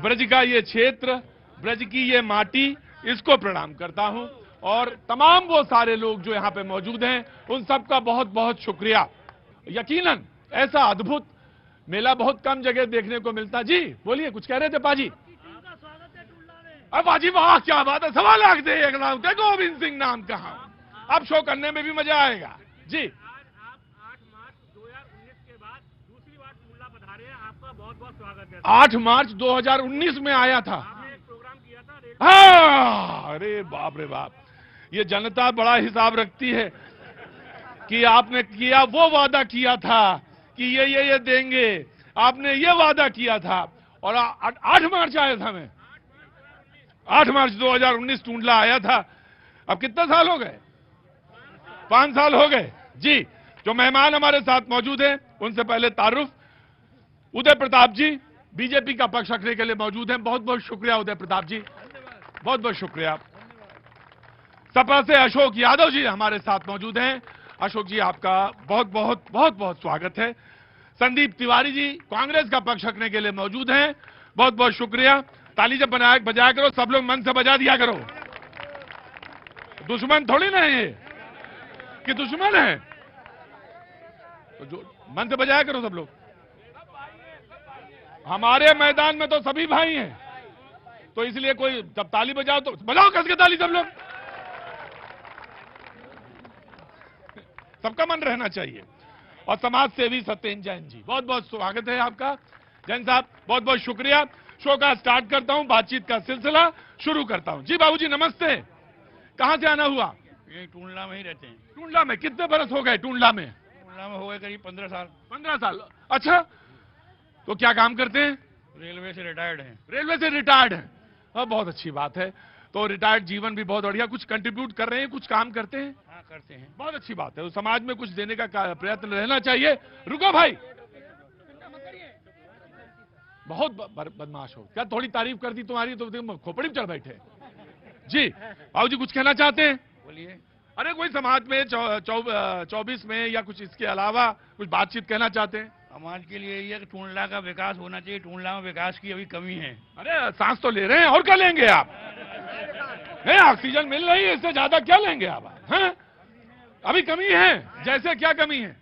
ब्रज का ये क्षेत्र, ब्रज की ये माटी, इसको प्रणाम करता हूं और तमाम वो सारे लोग जो यहाँ पे मौजूद हैं उन सबका बहुत बहुत शुक्रिया। यकीनन ऐसा अद्भुत मेला बहुत कम जगह देखने को मिलता। जी बोलिए, कुछ कह रहे थे पाजी? अब पाजी वाह क्या बात है, 1.25 लाख दे 1 लाख दे, गोविंद सिंह नाम कहा। अब शो करने में भी मजा आएगा। जी 8 मार्च 2019 में आया था। हाँ, अरे बाप रे बाप, ये जनता बड़ा हिसाब रखती है कि आपने किया वो वादा किया था कि ये देंगे, आपने ये वादा किया था। और 8 मार्च आया था मैं, 8 मार्च 2019 टूंडला आया था। अब कितने साल हो गए? 5 साल हो गए। जी, जो मेहमान हमारे साथ मौजूद हैं उनसे पहले तारुफ, उदय प्रताप जी बीजेपी का पक्ष रखने के लिए मौजूद हैं। बहुत बहुत शुक्रिया उदय प्रताप जी, बहुत बहुत शुक्रिया। सपा से अशोक यादव जी हमारे साथ मौजूद हैं। अशोक जी आपका बहुत बहुत बहुत बहुत स्वागत है। संदीप तिवारी जी कांग्रेस का पक्ष रखने के लिए मौजूद हैं, बहुत बहुत शुक्रिया। ताली जब बजाया करो, सब लोग मन से बजा दिया करो। दुश्मन थोड़ी ना है ये कि दुश्मन है, तो जो मन से बजाया करो सब लोग। हमारे मैदान में तो सभी भाई हैं, तो इसलिए कोई जब ताली बजाओ तो बजाओ कस के ताली सब लोग। सबका मन रहना चाहिए। और समाज सेवी सत्येंद्र जैन जी, बहुत बहुत स्वागत है आपका। जैन साहब बहुत बहुत शुक्रिया। शो का स्टार्ट करता हूं, बातचीत का सिलसिला शुरू करता हूं। जी बाबूजी नमस्ते, कहां से आना हुआ? ये टूंडला में ही रहते हैं। टूंडला में कितने बरस हो गए? टूंडला में हो गए करीब 15 साल। 15 साल। अच्छा, तो क्या काम करते हैं? रेलवे से रिटायर्ड हैं। रेलवे से रिटायर्ड हैं, बहुत अच्छी बात है। तो रिटायर्ड जीवन भी बहुत बढ़िया। कुछ कंट्रीब्यूट कर रहे हैं, कुछ काम करते हैं? हाँ करते हैं। बहुत अच्छी बात है। तो समाज में कुछ देने का प्रयत्न रहना चाहिए। रुको भाई, बहुत बदमाश हो क्या? थोड़ी तारीफ कर दी तुम्हारी तो तुम खोपड़ी में चढ़ बैठे। जी बाबू जी कुछ कहना चाहते हैं? बोलिए। अरे कोई समाज में 24 में या कुछ इसके अलावा कुछ बातचीत कहना चाहते हैं? समाज के लिए ये कि टूंडला का विकास होना चाहिए। टूंडला में विकास की अभी कमी है। अरे सांस तो ले रहे हैं, और क्या लेंगे आप? है ऑक्सीजन मिल रही है, इससे ज्यादा क्या लेंगे आप? हैं? अभी कमी है, जैसे क्या कमी है?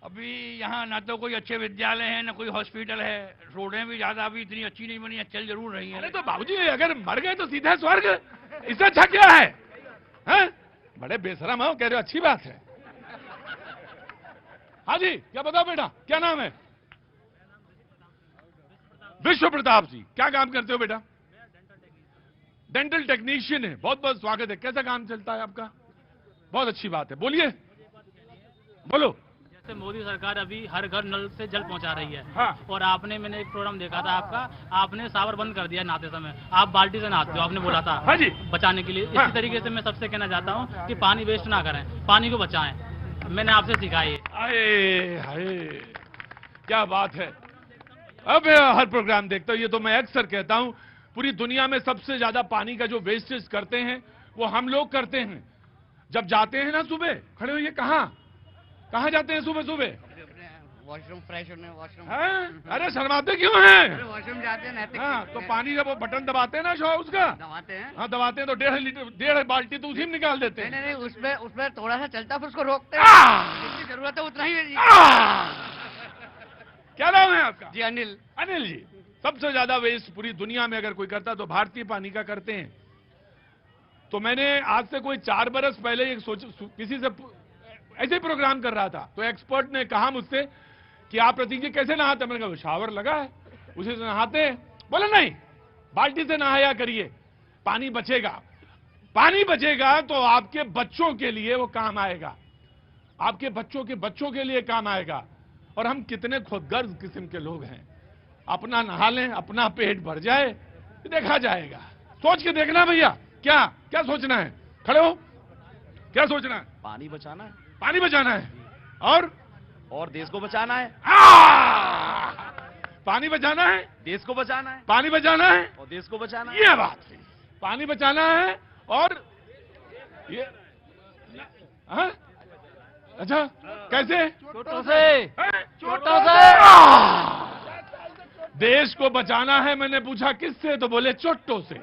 अभी यहाँ ना तो कोई अच्छे विद्यालय है, ना कोई हॉस्पिटल है। रोडें भी ज्यादा अभी इतनी अच्छी नहीं बनी है, चल जरूर रही है। अरे तो बाबूजी अगर मर गए तो सीधा स्वर्ग, इससे अच्छा क्या है? हैं? बड़े बेशरम हो, कह रहे हो अच्छी बात है। हाँ जी, क्या बताओ बेटा, क्या नाम है? विश्व प्रताप जी, क्या काम करते हो बेटा? डेंटल टेक्नीशियन है, बहुत बहुत स्वागत है। कैसा काम चलता है आपका? बहुत अच्छी बात है, बोलिए बोलो। जैसे मोदी सरकार अभी हर घर नल से जल पहुंचा रही है। हाँ। और आपने, मैंने एक प्रोग्राम देखा था आपका, आपने शावर बंद कर दिया नहाते समय, आप बाल्टी से नहाते हो, आपने बोला था। हाँ जी। बचाने के लिए। हाँ। इसी तरीके से मैं सबसे कहना चाहता हूँ कि पानी वेस्ट ना करें, पानी को बचाएं। मैंने आपसे सीखा ये। आए हाय, क्या बात है। अब हर प्रोग्राम देखता हूं, ये तो मैं अक्सर कहता हूं, पूरी दुनिया में सबसे ज्यादा पानी का जो वेस्टेज करते हैं वो हम लोग करते हैं। जब जाते हैं ना सुबह, खड़े होइए, कहाँ जाते हैं सुबह सुबह? वॉशरूम, फ्रेश होने वॉशरूम। अरे शर्माते क्यों हैं? वॉशरूम जाते हैं नैतिक। हाँ, तो पानी जब वो बटन दबाते हैं ना शो उसका, दबाते हैं। हाँ दबाते हैं तो 1.5 लीटर 1.5 बाल्टी तो उसी में निकाल देते हैं। नहीं, उसमें थोड़ा सा चलता है, फिर उसको रोकते हैं। जितनी जरूरत है उतना ही है जी। क्या नाम है आपका? जी अनिल। अनिल जी, सबसे ज्यादा वेस्ट पूरी दुनिया में अगर कोई करता तो भारतीय पानी का करते हैं। तो मैंने आज से कोई 4 बरस पहले एक किसी से ऐसे ही प्रोग्राम कर रहा था, तो एक्सपर्ट ने कहा मुझसे कि आप प्रतीक जी कैसे नहाते? मैंने कहा शावर लगा है उसी से नहाते हैं। बोला नहीं, बाल्टी से नहाया करिए, पानी बचेगा। पानी बचेगा तो आपके बच्चों के लिए वो काम आएगा, आपके बच्चों के बच्चों के लिए काम आएगा। और हम कितने खुदगर्ज किस्म के लोग हैं, अपना नहा लें, अपना पेट भर जाए, देखा जाएगा। सोच के देखना भैया, क्या क्या सोचना है? खड़े हो, क्या सोचना है? पानी बचाना है, पानी बचाना है और देश को बचाना है। पानी बचाना है, देश को बचाना है, पानी बचाना है और देश को बचाना है। ये बात है, पानी बचाना है और ये हाँ? अच्छा कैसे? छोटों से, हैं? छोटों से। देश को बचाना है। मैंने पूछा किससे, तो बोले चोट्टों से।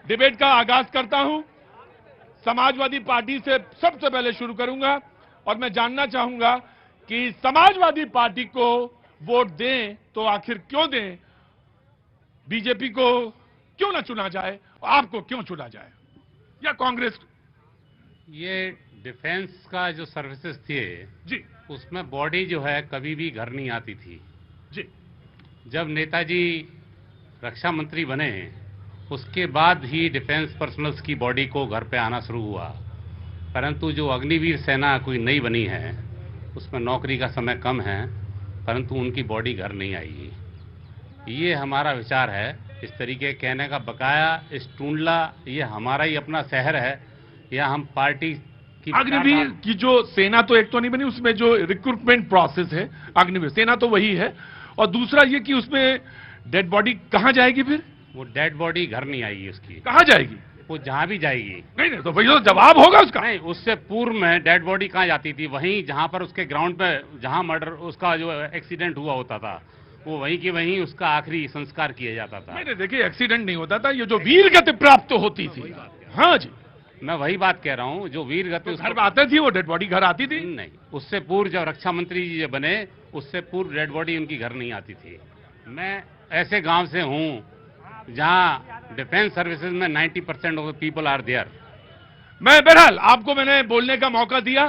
डिबेट का आगाज करता हूं। समाजवादी पार्टी से सबसे पहले शुरू करूंगा और मैं जानना चाहूंगा कि समाजवादी पार्टी को वोट दें तो आखिर क्यों दें, बीजेपी को क्यों ना चुना जाए, आपको क्यों चुना जाए, या कांग्रेस? ये डिफेंस का जो सर्विसेज थे जी उसमें बॉडी जो है कभी भी घर नहीं आती थी। जी जब नेताजी रक्षा मंत्री बने उसके बाद ही डिफेंस पर्सनल्स की बॉडी को घर पे आना शुरू हुआ, परंतु जो अग्निवीर सेना कोई नई बनी है उसमें नौकरी का समय कम है, परंतु उनकी बॉडी घर नहीं आई। ये हमारा विचार है। इस तरीके कहने का बकाया इस टूंडला ये हमारा ही अपना शहर है, या हम पार्टी की अग्निवीर की जो सेना तो एक तो नहीं बनी, उसमें जो रिक्रूटमेंट प्रोसेस है, अग्निवीर सेना तो वही है, और दूसरा ये कि उसमें डेड बॉडी कहां जाएगी? फिर वो डेड बॉडी घर नहीं आएगी, उसकी कहां जाएगी? वो जहां भी जाएगी। नहीं तो भैया जवाब होगा उसका। नहीं, उससे पूर्व में डेड बॉडी कहां जाती थी? वहीं जहां पर उसके ग्राउंड पे जहां मर्डर उसका जो एक्सीडेंट हुआ होता था वो वहीं की वहीं उसका आखिरी संस्कार किया जाता था। नहीं देखिए, एक्सीडेंट नहीं होता था, ये जो वीर गति प्राप्त होती थी। हाँ जी, मैं वही बात कह रहा हूं, जो वीर गति घर आते थी वो डेड बॉडी घर आती थी। नहीं, उससे पूर्व जब रक्षा मंत्री जी बने उससे पूर्व डेड बॉडी उनकी घर नहीं आती थी। मैं ऐसे गांव से हूं जहां डिफेंस सर्विसेज में 90% of the people are there. मैं बहरहाल आपको मैंने बोलने का मौका दिया,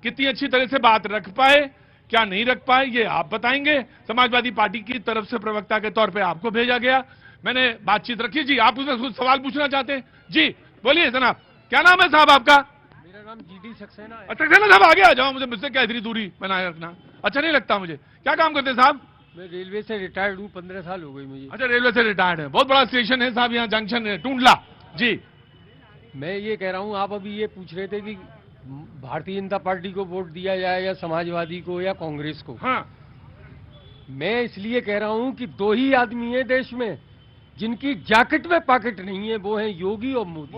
कितनी अच्छी तरह से बात रख पाए क्या नहीं रख पाए ये आप बताएंगे। समाजवादी पार्टी की तरफ से प्रवक्ता के तौर पे आपको भेजा गया, मैंने बातचीत रखी। जी आप उसमें कुछ सवाल पूछना चाहते हैं? जी बोलिए जनाब, क्या नाम है साहब आपका? मेरा नाम जीडी सक्सेना है। अच्छा सक्सेना साहब, आगे आ जाओ, मुझसे क्या इतनी दूरी बनाए रखना अच्छा नहीं लगता मुझे। क्या काम करते हैं साहब? मैं रेलवे से रिटायर्ड हूँ, 15 साल हो गई मुझे। अच्छा रेलवे से रिटायर्ड है, बहुत बड़ा स्टेशन है साहब यहाँ जंक्शन है टूंडला। जी मैं ये कह रहा हूँ, आप अभी ये पूछ रहे थे कि भारतीय जनता पार्टी को वोट दिया जाए या समाजवादी को या कांग्रेस को। हाँ, मैं इसलिए कह रहा हूँ कि दो ही आदमी है देश में जिनकी जैकेट में पॉकेट नहीं है, वो है योगी और मोदी।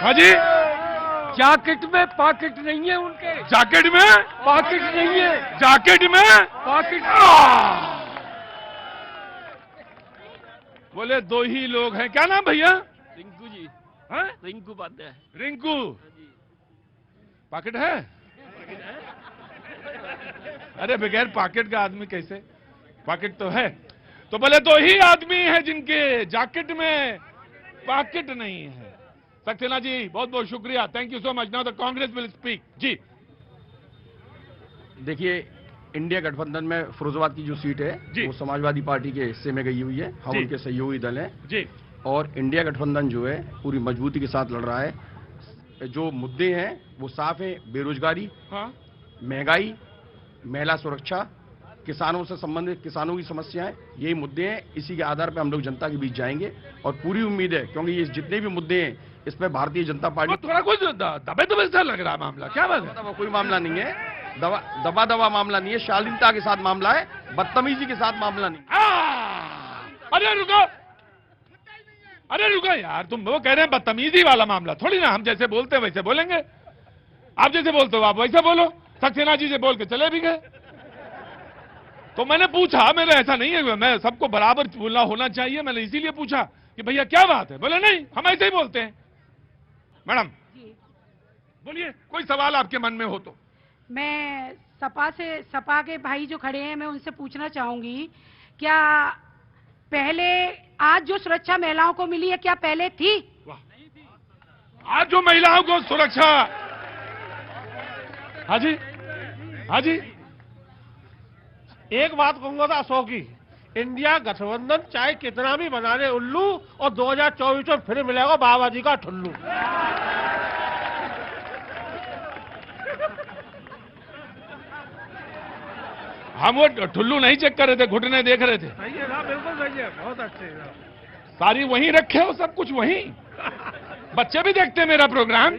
हाँ जी, जैकेट में पॉकेट नहीं है उनके। जैकेट में पॉकेट नहीं है, जैकेट में पॉकेट। बोले दो ही लोग हैं। क्या नाम भैया? रिंकू जी। हाँ? रिंकू उपाध्याय। रिंकू। पॉकेट है? अरे बगैर पॉकेट का आदमी कैसे? पॉकेट तो है। तो बोले दो ही आदमी हैं जिनके जैकेट में पॉकेट नहीं है। सक्सेना जी बहुत बहुत शुक्रिया, thank you so much. Now the Congress will speak. जी देखिए, इंडिया गठबंधन में फिरोजाबाद की जो सीट है वो समाजवादी पार्टी के हिस्से में गई हुई है, हम उनके सहयोगी दल हैं जी। और इंडिया गठबंधन जो है पूरी मजबूती के साथ लड़ रहा है। जो मुद्दे हैं वो साफ है, बेरोजगारी, हाँ, महंगाई, महिला सुरक्षा, किसानों से संबंधित किसानों की समस्याएं, यही मुद्दे हैं। इसी के आधार पर हम लोग जनता के बीच जाएंगे और पूरी उम्मीद है, क्योंकि ये जितने भी मुद्दे हैं इसमें भारतीय जनता पार्टी थोड़ा कुछ दबे दबे सा लग रहा है मामला। क्या बात है? कोई मामला नहीं है, दबा मामला नहीं है, शालीनता के साथ मामला है, बदतमीजी के साथ मामला नहीं। अरे रुको, अरे रुको यार, तुम वो कह रहे हैं बदतमीजी वाला मामला थोड़ी ना। हम जैसे बोलते हैं वैसे बोलेंगे, आप जैसे बोलते हो आप वैसे बोलो। सक्सेना जी से बोल के चले भी गए। तो मैंने पूछा, मेरे ऐसा नहीं है, मैं सबको बराबर बोलना होना चाहिए, मैंने इसीलिए पूछा कि भैया क्या बात है। बोले नहीं हम ऐसे ही बोलते हैं। मैडम बोलिए, कोई सवाल आपके मन में हो तो। मैं सपा के भाई जो खड़े हैं, मैं उनसे पूछना चाहूंगी, क्या पहले आज जो सुरक्षा महिलाओं को मिली है क्या पहले थी? आज जो महिलाओं को सुरक्षा, हाँ जी, हाँ जी। एक बात कहूंगा तो अशोक की, इंडिया गठबंधन चाहे कितना भी बना ले उल्लू, और 2024 में फिर मिलेगा बाबा जी का ठुल्लू। हम वो ठुल्लू नहीं चेक कर रहे थे, घुटने देख रहे थे। सही है ना, बिल्कुल सही है, बहुत अच्छे है। सारी वहीं रखे हो, सब कुछ वहीं। बच्चे भी देखते हैं मेरा प्रोग्राम।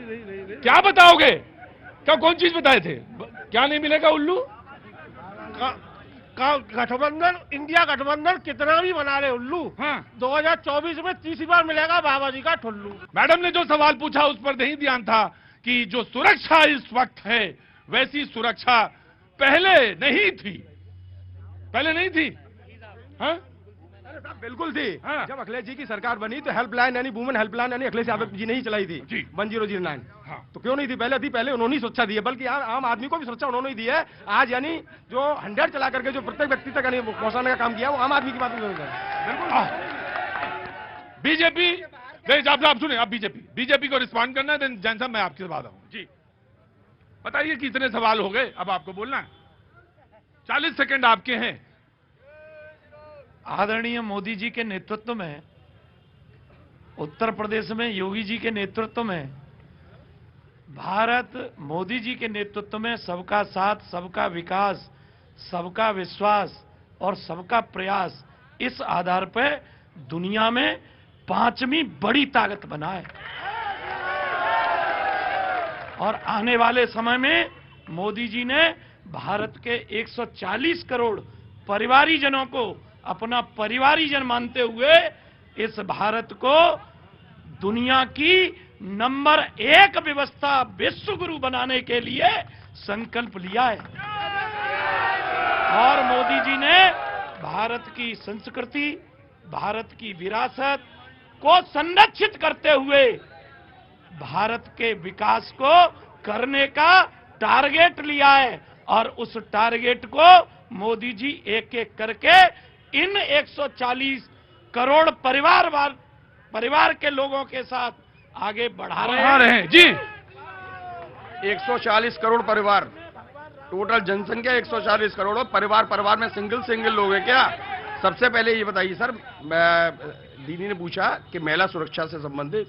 क्या बताओगे? क्या कौन चीज बताए थे? क्या नहीं मिलेगा उल्लू? गठबंधन, इंडिया गठबंधन कितना भी बना ले उल्लू, हाँ। 2024 में तीसरी बार मिलेगा बाबा जी का ठुल्लू। मैडम ने जो सवाल पूछा उस पर नहीं ध्यान था कि जो सुरक्षा इस वक्त है वैसी सुरक्षा पहले नहीं थी, पहले नहीं थी। हाँ? अरे साहब बिल्कुल थी। हाँ। जब अखिलेश जी की सरकार बनी तो हेल्पलाइन यानी वुमेन हेल्पलाइन यानी अखिलेश यादव जी ने ही चलाई थी जी। 1009। हाँ। तो क्यों नहीं थी? पहले थी, पहले उन्होंने ही सुरक्षा दी है, बल्कि आम आदमी को भी सुरक्षा उन्होंने ही दी है। आज यानी जो 100 चला करके जो प्रत्येक व्यक्ति तक यानी पहुंचाने का काम किया वो आम आदमी की बात नहीं है। बीजेपी आप सुने, आप बीजेपी को रिस्पॉन्ड करना है। देन जैन साहब मैं आपके बाद आऊं जी। बताइए कितने सवाल हो गए, अब आपको बोलना है। 40 सेकंड आपके हैं। आदरणीय मोदी जी के नेतृत्व में, उत्तर प्रदेश में योगी जी के नेतृत्व में, भारत मोदी जी के नेतृत्व में सबका साथ, सबका विकास, सबका विश्वास और सबका प्रयास, इस आधार पर दुनिया में 5वीं बड़ी ताकत बना है। और आने वाले समय में मोदी जी ने भारत के 140 करोड़ परिवारीजनों को अपना परिवारीजन मानते हुए इस भारत को दुनिया की नंबर 1 व्यवस्था विश्व गुरु बनाने के लिए संकल्प लिया है। और मोदी जी ने भारत की संस्कृति, भारत की विरासत को संरक्षित करते हुए भारत के विकास को करने का टारगेट लिया है। और उस टारगेट को मोदी जी एक एक करके इन 140 करोड़ परिवार के लोगों के साथ आगे बढ़ा रहे हैं जी। 140 करोड़ परिवार, टोटल जनसंख्या 140 करोड़, परिवार में सिंगल लोग हैं क्या? सबसे पहले ये बताइए सर, दीदी ने पूछा कि महिला सुरक्षा से संबंधित,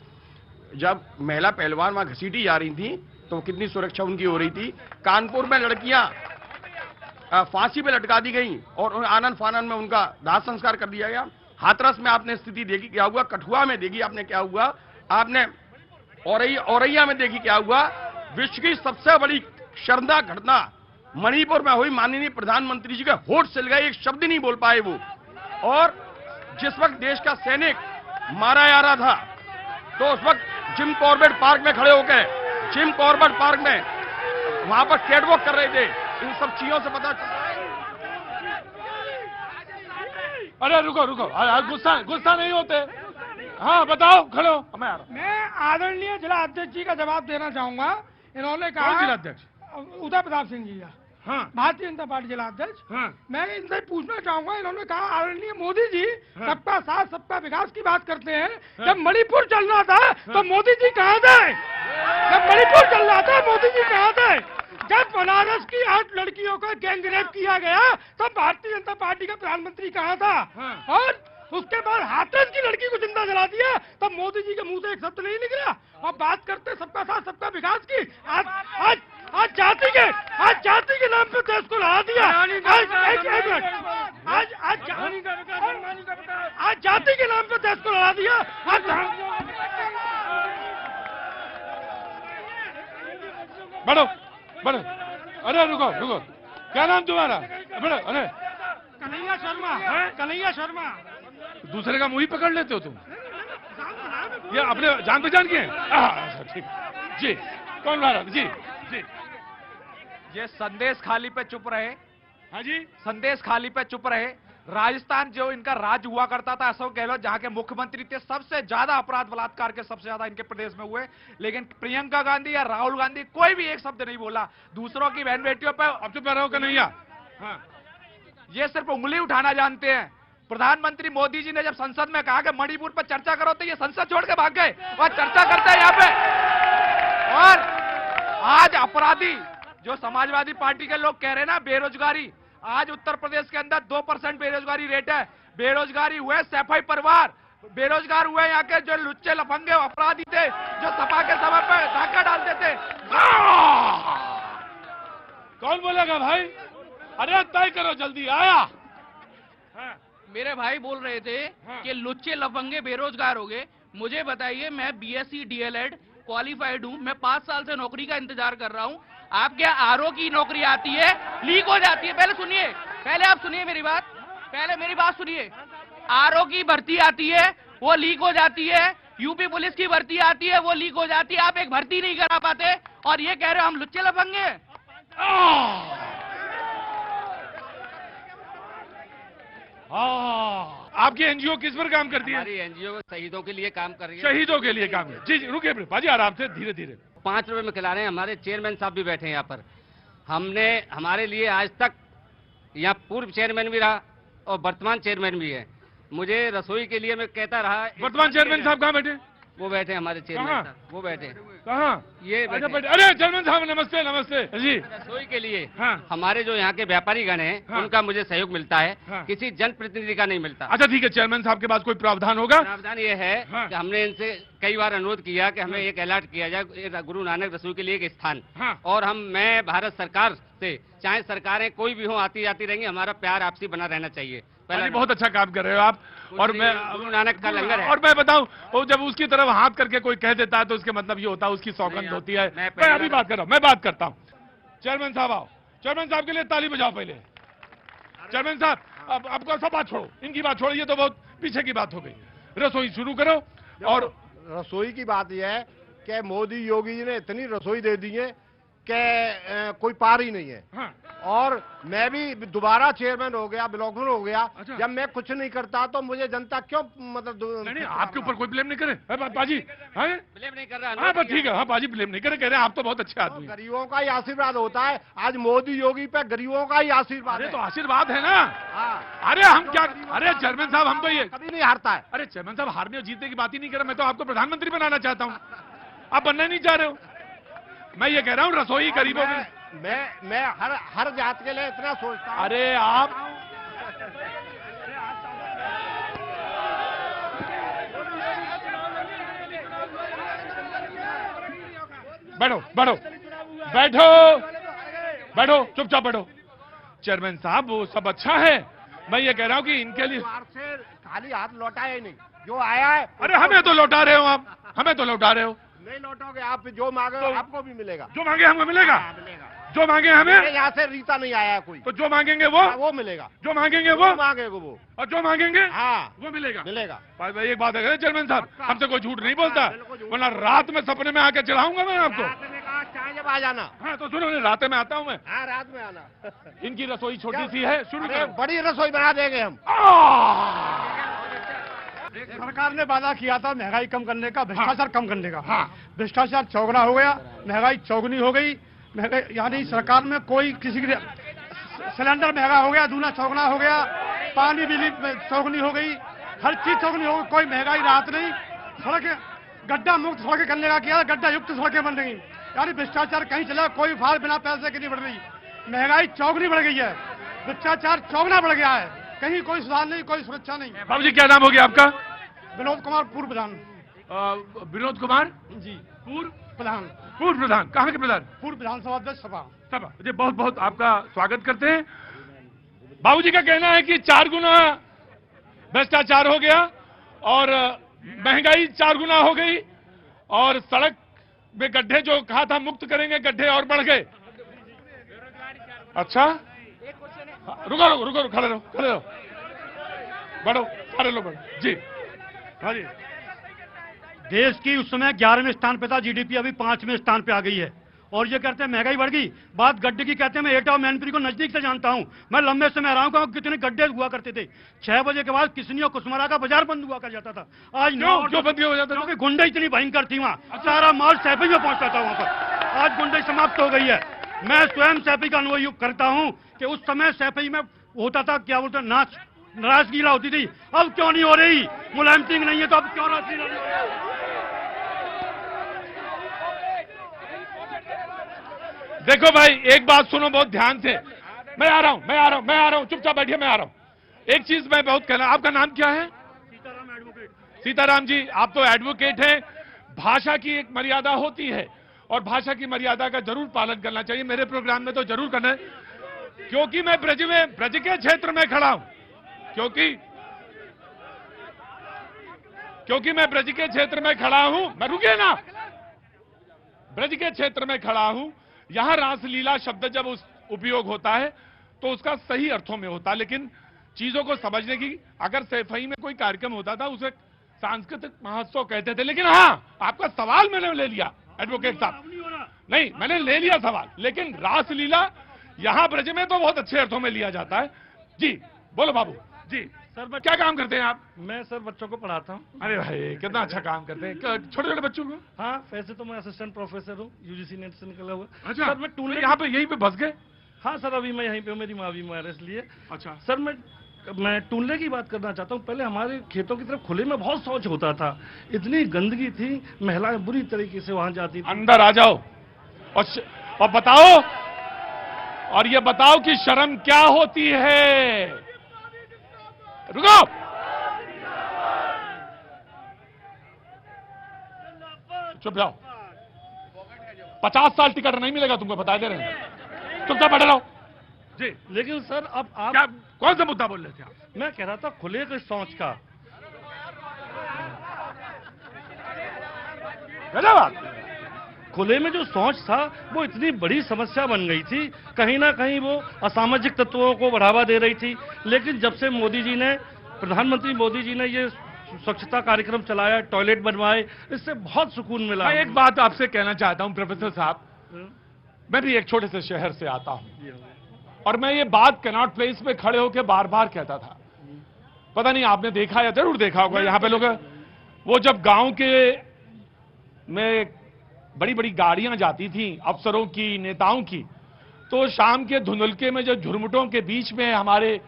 जब महिला पहलवान वहां घसीटी जा रही थी तो कितनी सुरक्षा उनकी हो रही थी। कानपुर में लड़कियां फांसी पे लटका दी गई और आनंद फानन में उनका दाह संस्कार कर दिया गया। हाथरस में आपने स्थिति देखी क्या हुआ, कठुआ में देखी आपने क्या हुआ, आपने औरैया में देखी क्या हुआ। विश्व की सबसे बड़ी शर्मनाक घटना मणिपुर में हुई। माननीय प्रधानमंत्री जी के होठ सिल गए, एक शब्द नहीं बोल पाए वो। और जिस वक्त देश का सैनिक मारा जा रहा था तो उस वक्त जिम कॉर्बेट पार्क में खड़े होकर, जिम कॉर्बेट पार्क में वहां पर कैटवॉक कर रहे थे। इन सब चीजों से पता चलता है। अरे रुको गुस्सा नहीं होते। हाँ बताओ, खड़े हो। मैं आदरणीय जिला अध्यक्ष जी का जवाब देना चाहूंगा। इन्होंने कहा, जिला अध्यक्ष उदय प्रताप सिंह जी का, हाँ, भारतीय जनता पार्टी जिला अध्यक्ष। हाँ। मैं इनसे पूछना चाहूंगा, इन्होंने कहा आदरणीय मोदी जी सबका साथ सबका विकास की बात करते हैं। जब मणिपुर चल रहा था तो मोदी जी कहाँ थे? जब मणिपुर चल रहा था मोदी जी कहाँ थे? जब बनारस की 8 लड़कियों का गैंगरेप किया गया तब भारतीय जनता पार्टी का प्रधानमंत्री कहाँ था? और उसके बाद हाथरस की लड़की को जिंदा जला दिया तब मोदी जी के मुंह से एक शब्द नहीं निकला। और बात करते सबका साथ सबका विकास की। आज जाति के नाम पे देश को लड़ा दिया। आज जाति के नाम पे देश को लड़ा दिया। बढ़ो। अरे रुको, क्या नाम तुम्हारा? बढ़ो। अरे कन्हैया शर्मा। दूसरे का मुंह ही पकड़ लेते हो तुम? ये अपने जान पहचान के हैं? ठीक जी। कौन महाराज? जी। ये संदेश खाली पे चुप रहे। हाँ जी, संदेश खाली पे चुप रहे। राजस्थान जो इनका राज्य हुआ करता था, अशोक गहलोत जहां के मुख्यमंत्री थे, सबसे ज्यादा अपराध बलात्कार के सबसे ज्यादा इनके प्रदेश में हुए। लेकिन प्रियंका गांधी या राहुल गांधी कोई भी एक शब्द नहीं बोला दूसरों की बहन बेटियों पर। अब चुप रहो कन्हैया। हाँ। ये सिर्फ उंगली उठाना जानते हैं। प्रधानमंत्री मोदी जी ने जब संसद में कहा कि मणिपुर पर चर्चा करो तो ये संसद छोड़ के भाग गए और चर्चा करते हैं यहाँ पे। और आज अपराधी जो समाजवादी पार्टी के लोग कह रहे हैं ना, बेरोजगारी, आज उत्तर प्रदेश के अंदर 2% बेरोजगारी रेट है। बेरोजगारी हुए सैफई परिवार, बेरोजगार हुए यहाँ के जो लुच्चे लफंगे अपराधी थे जो सपा के समय पर डाका डालते थे। कौन बोलेगा भाई? अरे तय करो जल्दी। आया मेरे भाई बोल रहे थे कि लुच्चे लफंगे बेरोजगार हो गए। मुझे बताइए, मैं बीएससी डीएलएड क्वालिफाइड हूँ, मैं 5 साल से नौकरी का इंतजार कर रहा हूँ। आप क्या आरओ की नौकरी आती है, लीक हो जाती है? पहले सुनिए, पहले आप सुनिए मेरी बात, पहले मेरी बात सुनिए। आरओ की भर्ती आती है, वो लीक हो जाती है। यूपी पुलिस की भर्ती आती है, वो लीक हो जाती है, आप एक भर्ती नहीं करा पाते और ये कह रहे हो हम लुच्चे लफंगे। आपकी एनजीओ किस पर काम करती है? हमारी एनजीओ शहीदों के लिए काम कर रही है। शहीदों के लिए काम कर। जी रुकिए बाजी, आराम से, धीरे धीरे। 5 रुपए में खिला रहे हैं। हमारे चेयरमैन साहब भी बैठे हैं यहाँ पर। हमने हमारे लिए आज तक यहाँ पूर्व चेयरमैन भी रहा और वर्तमान चेयरमैन भी है। मुझे रसोई के लिए मैं कहता रहा। वर्तमान चेयरमैन साहब कहाँ बैठे? वो बैठे हमारे चेयरमैन साहब, वो बैठे। कहाँ? ये अरे चेयरमैन साहब नमस्ते। नमस्ते जी। रसोई के लिए हाँ। हमारे जो यहाँ के व्यापारी गण हैं, हाँ। उनका मुझे सहयोग मिलता है। हाँ। किसी जनप्रतिनिधि का नहीं मिलता। अच्छा ठीक है, चेयरमैन साहब के पास कोई प्रावधान होगा? प्रावधान ये है हाँ। कि हमने इनसे कई बार अनुरोध किया कि हमें एक अलर्ट किया जाए गुरु नानक रसोई के लिए एक स्थान। हाँ। और मैं भारत सरकार से, चाहे सरकारें कोई भी हो, आती जाती रहेंगी, हमारा प्यार आपसी बना रहना चाहिए। बहुत अच्छा काम कर रहे हो आप। और मैं गुरु नानक का लंगर है। और मैं बताऊं, वो जब उसकी तरफ हाथ करके कोई कह देता है तो उसके मतलब ये होता है उसकी सौगंध होती है। मैं अभी बात कर रहा हूं, मैं बात करता हूं। चेयरमैन साहब आओ। चेयरमैन साहब के लिए ताली बजाओ पहले। चेयरमैन साहब अब आपको सब बात छोड़ो, इनकी बात छोड़ो, ये तो बहुत पीछे की बात हो गई। रसोई शुरू करो। और रसोई की बात यह है कि मोदी योगी जी ने इतनी रसोई दे दी है कि कोई पार ही नहीं है। हाँ। और मैं भी दोबारा चेयरमैन हो गया, ब्लॉक में हो गया। अच्छा। जब मैं कुछ नहीं करता तो मुझे जनता क्यों मतलब नहीं आपके ऊपर कोई ब्लेम नहीं करे बाजी? ब्लेम नहीं कर रहा। हाँ बस ठीक है। हाँ बाजी ब्लेम नहीं करे, कह रहे हैं आप तो बहुत अच्छे आदमी। गरीबों का ही आशीर्वाद होता है। आज मोदी योगी पे गरीबों का ही आशीर्वाद है। तो आशीर्वाद है ना। हाँ। अरे हम क्या, अरे चेयरमैन साहब हम तो ये कभी नहीं हारता है। अरे चेयरमैन साहब हारने और जीतने की बात ही नहीं कर रहा। मैं तो आपको प्रधानमंत्री बनाना चाहता हूँ, आप बनना नहीं चाह रहे हो। मैं ये कह रहा हूँ रसोई गरीबों की। मैं हर जात के लिए इतना सोचता हूँ। अरे आप बैठो बैठो बैठो बैठो, चुपचाप बैठो। चेयरमैन साहब वो सब अच्छा है, मैं ये कह रहा हूँ कि इनके लिए से खाली हाथ लौटाया ही नहीं, जो आया है। अरे हमें तो लौटा रहे हो आप, हमें तो लौटा रहे हो। नहीं लौटोगे आप, जो मांगे तो आपको भी मिलेगा। जो मांगे हमको मिलेगा। मिलेगा। जो मांगे हमें, यहाँ से रीता नहीं आया कोई, तो जो मांगेंगे वो मिलेगा। जो मांगेंगे वो मांगेगा वो, और जो मांगेंगे हाँ वो मिलेगा। मिलेगा। भाई एक बात है चेयरमैन साहब, हमसे कोई झूठ नहीं बोलता, वरना रात में सपने में आके चढ़ाऊंगा मैं आपको। चाहे जब आ जाना। हाँ तो सुनो, रात में आता हूँ मैं। हाँ रात में आना। इनकी रसोई छोटी सी है, शुरू करो। बड़ी रसोई बना देंगे हम। सरकार ने वादा किया था महंगाई कम करने का, भ्रष्टाचार कम करने का। हाँ। भ्रष्टाचार चौगुना हो गया, महंगाई चौगुनी हो गई। यानी सरकार में कोई किसी की सिलेंडर महंगा हो गया, दूना चौगुना हो गया, पानी बिजली चौगुनी हो गई, हर चीज चौगुनी हो गई, कोई महंगाई राहत नहीं। सड़कें गड्ढा मुक्त सड़कें करने का किया, गड्ढा युक्त सड़कें बन रही। यानी भ्रष्टाचार कहीं चला, कोई फाल बिना पैसे की नहीं बढ़ रही। महंगाई चौगुनी बढ़ गई है, भ्रष्टाचार चौगुना बढ़ गया है, कहीं कोई सुधार नहीं, कोई सुरक्षा नहीं। बाबू जी क्या नाम हो गया आपका? विनोद कुमार, पूर्व प्रधान। विनोद कुमार जी, पूर्व प्रधान। पूर्व प्रधान, कहाँ के प्रधान? पूर्व विधानसभा अध्यक्ष सभा। जी बहुत बहुत आपका स्वागत करते हैं। बाबूजी का कहना है कि 4 गुना भ्रष्टाचार हो गया और महंगाई 4 गुना हो गई और सड़क में गड्ढे जो कहा था मुक्त करेंगे, गड्ढे और बढ़ गए। अच्छा रुको रुको रुको, खड़े रहो खड़े रहो, बढ़ो सारे लोग बढ़ो। जी हाँ जी। देश की उस समय 11वें स्थान पे था, जीडीपी अभी 5वें स्थान पे आ गई है। और ये कहते हैं महंगाई बढ़ गई। बात गड्ढे की कहते हैं, मैं एटा और मैनपुरी को नजदीक से जानता हूं। मैं लंबे समय रहा हूं, कितने गड्ढे हुआ करते थे। 6 बजे के बाद किसनी और कुसमरा का बाजार बंद हुआ कर जाता था। आज क्यों बंद हो जाता था? क्योंकि गुंडाई इतनी भयंकर थी वहां, सारा माल सैफई में पहुंचता था वहां पर। आज गुंडाई समाप्त हो गई है। मैं स्वयं सैफई का अनुभव करता हूं कि उस समय सैफई में होता था, क्या बोलते, नाराजगीला होती थी। अब क्यों नहीं हो रही? मुलायम सिंह नहीं है तो अब क्यों राजगीला? देखो भाई एक बात सुनो बहुत ध्यान से, मैं आ रहा हूं, चुपचाप बैठिए, मैं आ रहा हूं। एक चीज मैं बहुत कहना, आपका नाम क्या है? सीताराम एडवोकेट। सीताराम जी, आप तो एडवोकेट हैं। भाषा की एक मर्यादा होती है और भाषा की मर्यादा का जरूर पालन करना चाहिए। मेरे प्रोग्राम में तो जरूर करना है, क्योंकि मैं ब्रज के क्षेत्र में खड़ा हूं, क्योंकि मैं ब्रज के क्षेत्र में खड़ा हूं। मैं रुकिए ना, ब्रज के क्षेत्र में खड़ा हूं। यहां रासलीला शब्द जब उपयोग होता है तो उसका सही अर्थों में होता है, लेकिन चीजों को समझने की, अगर सैफई में कोई कार्यक्रम होता था उसे सांस्कृतिक महोत्सव कहते थे, लेकिन हाँ, आपका सवाल मैंने ले लिया एडवोकेट साहब, नहीं मैंने ले लिया सवाल, लेकिन रासलीला यहाँ ब्रज में तो बहुत अच्छे अर्थों में लिया जाता है। जी बोलो बाबू जी। सर क्या काम करते हैं आप? मैं सर बच्चों को पढ़ाता हूँ। अरे भाई कितना अच्छा काम करते हैं, छोटे छोटे बच्चों को। हाँ, वैसे तो मैं असिस्टेंट प्रोफेसर हूँ, यूजीसी नेट से निकला हुआ। अच्छा, सर मैं टूनले यहाँ पे यहीं पे बस गए? हाँ सर, अभी मैं यहीं पे, मेरी माँ बीमार है इसलिए। अच्छा सर, मैं टूनले की बात करना चाहता हूँ। पहले हमारे खेतों की तरफ खुले में बहुत शौच होता था, इतनी गंदगी थी, महिलाएं बुरी तरीके से वहां जाती थी। अंदर आ जाओ और बताओ, और ये बताओ कि शर्म क्या होती है। रुको, चुप जाओ, 50 साल टिकट नहीं मिलेगा तुमको, बता दे रहे हैं, चुपचाप बैठे रहो जी। लेकिन सर अब आप क्या, कौन सा मुद्दा बोल रहे थे आप? मैं कह रहा था खुले के शौच का। खुले में जो शौच था वो इतनी बड़ी समस्या बन गई थी, कहीं ना कहीं वो असामाजिक तत्वों को बढ़ावा दे रही थी। लेकिन जब से प्रधानमंत्री मोदी जी ने ये स्वच्छता कार्यक्रम चलाया, टॉयलेट बनवाए, इससे बहुत सुकून मिला। मैं एक बात आपसे कहना चाहता हूं प्रोफेसर साहब, मैं भी एक छोटे से शहर से आता हूं और मैं ये बात कनॉट प्लेस में खड़े होकर बार बार कहता था। पता नहीं आपने देखा या जरूर देखा होगा, यहां पे लोग, वो जब गांव के में बड़ी बड़ी गाड़ियां जाती थी अफसरों की, नेताओं की, तो शाम के धुंधलके में जो झुरमुटों के बीच में हमारे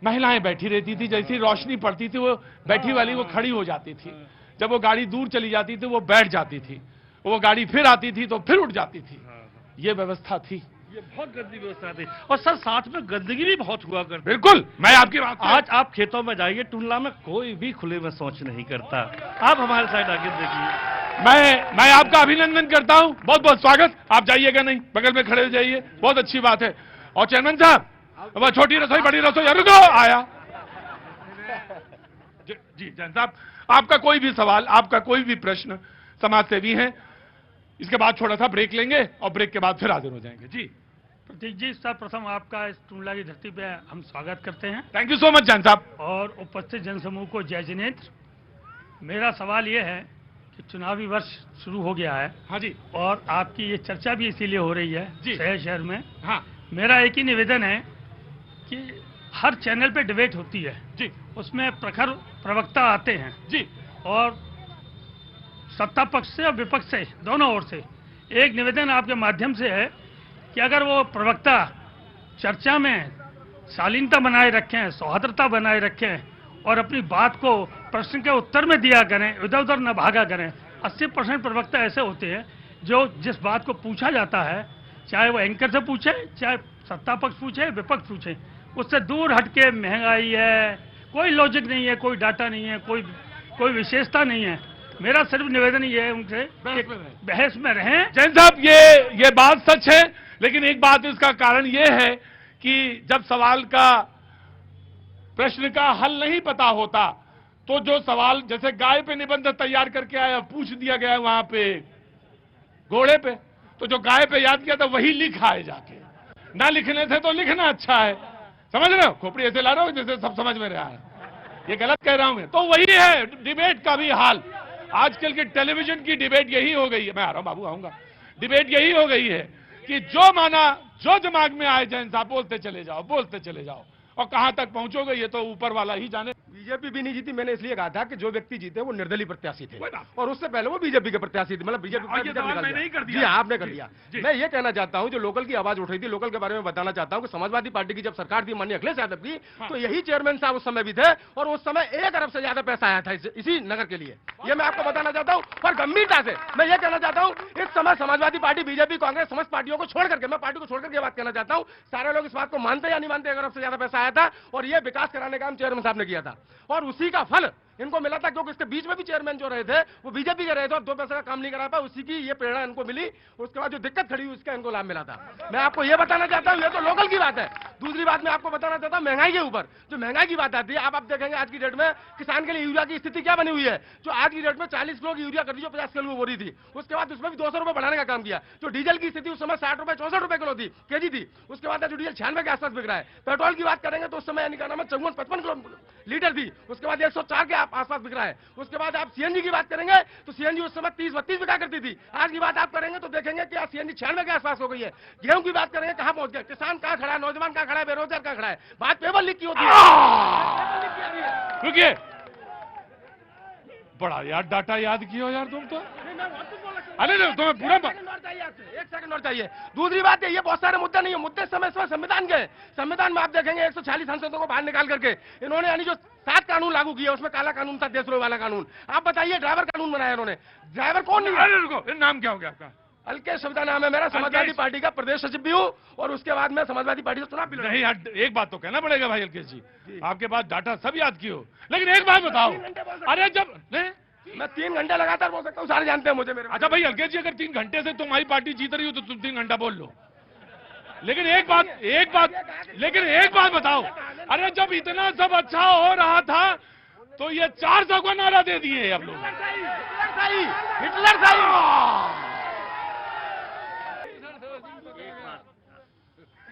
महिलाएं बैठी रहती थी, जैसी रोशनी पड़ती थी वो बैठी वाली वो खड़ी हो जाती थी, जब वो गाड़ी दूर चली जाती थी वो बैठ जाती थी, वो गाड़ी फिर आती थी तो फिर उठ जाती थी। ये व्यवस्था थी, ये बहुत गंदी व्यवस्था थी। और सर साथ में गंदगी भी बहुत हुआ करती। बिल्कुल, मैं आपकी बात, आज आप खेतों में जाइए, टुंडला में कोई भी खुले में शौच नहीं करता। आप हमारे साइड आगे देखिए। मैं आपका अभिनंदन करता हूं, बहुत बहुत स्वागत। आप जाइएगा नहीं, बगल में खड़े हो जाइए, बहुत अच्छी बात है। और चेयरमैन साहब, वह छोटी रसोई बड़ी रसोई, रुको, आया जी जैन साहब, आपका कोई भी सवाल, आपका कोई भी प्रश्न, समाज सेवी हैं। इसके बाद छोटा सा ब्रेक लेंगे और ब्रेक के बाद फिर हाजिर हो जाएंगे। जी प्रतीक जी, सर्वप्रथम आपका इस टुंडला की धरती पे हम स्वागत करते हैं। Thank you so much Jain साहब, और उपस्थित जनसमूह को जय जिनेन्द्र। मेरा सवाल ये है कि चुनावी वर्ष शुरू हो गया है। हाँ जी, और आपकी ये चर्चा भी इसीलिए हो रही है जी, शहर में। हाँ, मेरा एक ही निवेदन है कि हर चैनल पे डिबेट होती है जी, उसमें प्रखर प्रवक्ता आते हैं जी, और सत्ता पक्ष से और विपक्ष से दोनों ओर से एक निवेदन आपके माध्यम से है कि अगर वो प्रवक्ता चर्चा में शालीनता बनाए रखें, सौहार्दता बनाए रखें और अपनी बात को प्रश्न के उत्तर में दिया करें, इधर उधर न भागा करें। 80% प्रवक्ता ऐसे होते हैं जो जिस बात को पूछा जाता है, चाहे वो एंकर से पूछे, चाहे सत्ता पक्ष पूछे, विपक्ष पूछे, उससे दूर हटके महंगाई है, कोई लॉजिक नहीं है, कोई डाटा नहीं है, कोई विशेषता नहीं है। मेरा सिर्फ निवेदन ये है उनसे, बहस में रहें। जैन साहब, ये बात सच है, लेकिन एक बात इसका कारण ये है कि जब सवाल का, प्रश्न का हल नहीं पता होता तो जो सवाल, जैसे गाय पे निबंध तैयार करके आया, पूछ दिया गया वहां पे घोड़े पे, तो जो गाय पे याद किया था वही लिख आए जाके, ना लिखने से तो लिखना अच्छा है। समझ रहे हो, खोपड़ी ऐसे ला रहा हूं जैसे सब समझ में रहा है, ये गलत कह रहा हूं मैं। तो वही है डिबेट का भी हाल, आजकल की टेलीविजन की डिबेट यही हो गई है। मैं आ रहा हूं बाबू, आऊंगा। डिबेट यही हो गई है कि जो माना, जो दिमाग में आए जैन साहब बोलते चले जाओ, बोलते चले जाओ, और कहां तक पहुंचोगे ये तो ऊपर वाला ही जाने। बीजेपी भी नहीं जीती, मैंने इसलिए कहा था कि जो व्यक्ति जीते वो निर्दलीय प्रत्याशी थे, और उससे पहले वो बीजेपी के प्रत्याशी थे, मतलब बीजेपी नहीं कर दिया। जी आपने कर दिया। मैं ये कहना चाहता हूं, जो लोकल की आवाज उठ रही थी, लोकल के बारे में बताना चाहता हूं कि समाजवादी पार्टी की जब सरकार थी माननीय अखिलेश यादव की, तो यही चेयरमैन साहब उस समय भी थे, और उस समय 1 अरब से ज्यादा पैसा आया था इसी नगर के लिए। ये मैं आपको बताना चाहता हूं, और गंभीरता से मैं ये कहना चाहता हूं, इस समय समाजवादी पार्टी, बीजेपी, कांग्रेस, समस्त पार्टियों को छोड़ करके, मैं पार्टी को छोड़ करके बात कहना चाहता हूं, सारे लोग इस बात को मानते या नहीं मानते, 1 अरब से ज्यादा पैसा आया था, और ये विकास कराने का काम चेयरमैन साहब ने किया था, और उसी का फल इनको मिला था, क्योंकि इसके बीच में भी चेयरमैन जो रहे थे वो बीजेपी के रहे थे और 2 पैसे का काम नहीं करा पाए, उसी की ये प्रेरणा इनको मिली। उसके बाद जो दिक्कत खड़ी हुई उसका इनको लाभ मिला था। मैं आपको ये बताना चाहता हूं, ये तो लोकल की बात है, दूसरी बात मैं आपको बताना चाहता हूं महंगाई के ऊपर, जो महंगाई की बात आती है, आप देखेंगे आज की डेट में किसान के लिए यूरिया की स्थिति क्या बनी हुई है। जो आज की डेट में 40 किलो की यूरिया कर दी जो 50 किलो हो रही थी, उसके बाद उसमें भी 200 रुपए बढ़ाने का काम किया। जो डीजल की स्थिति उस समय 60 रुपए 64 रुपए किलो थी, केजी थी, उसके बाद जो डीजल 96 के आसपास बिक रहा है। पेट्रोल की बात करेंगे तो उस समय यानी क्या नाम है 54-55 किलो लीटर थी, उसके बाद 104 के आसपास बिक रहा है। उसके बाद आप सीएनजी की बात करेंगे तो सीएनजी उस समय 30-32 बिका करती थी। आज की बात आप करेंगे तो देखेंगे कि सीएनजी 96 के आसपास हो गई है। गेहूं की बात करेंगे कहां पहुंच गए, किसान कहां खड़ा है, नौजवान कहां खड़ा है, बेरोजगार कहां खड़ा है। बात पेपर लीक की होती है। रुकिए, बड़ा यार डाटा याद किया यार तुम तो। अरे नहीं, तुम्हें पूरा एक सेकंड और चाहिए। दूसरी बात है, ये बहुत सारे मुद्दे नहीं है, मुद्दे समय संविधान के। संविधान में आप देखेंगे 140 सांसदों को बाहर निकाल करके इन्होंने यानी जो 7 कानून लागू किया, उसमें काला कानून था, देशद्रोह वाला कानून। आप बताइए, ड्राइवर कानून बनाया इन्होंने। ड्राइवर कौन नहीं है? रुको, नाम क्या हो गया आपका? अलकेश सविता नाम है मेरा, समाजवादी पार्टी का प्रदेश सचिव भी हूँ और उसके बाद मैं समाजवादी पार्टी से चुनाव भी लड़ा। नहीं यार, एक बात तो कहना पड़ेगा भाई अलकेश जी, आपके पास डाटा सब याद किए, लेकिन एक बात बताओ, अरे जब मैं 3 घंटे लगातार बोल सकता हूँ, सारे जानते हैं मुझे मेरे। अच्छा भाई अलकेश जी, अगर 3 घंटे से तुम्हारी पार्टी जीत रही हो तो तुम 3 घंटा बोल लो, लेकिन एक बात बताओ, अरे जब इतना सब अच्छा हो रहा था तो ये 400 का नारा दे दिए अब लोग। हिटलर सही।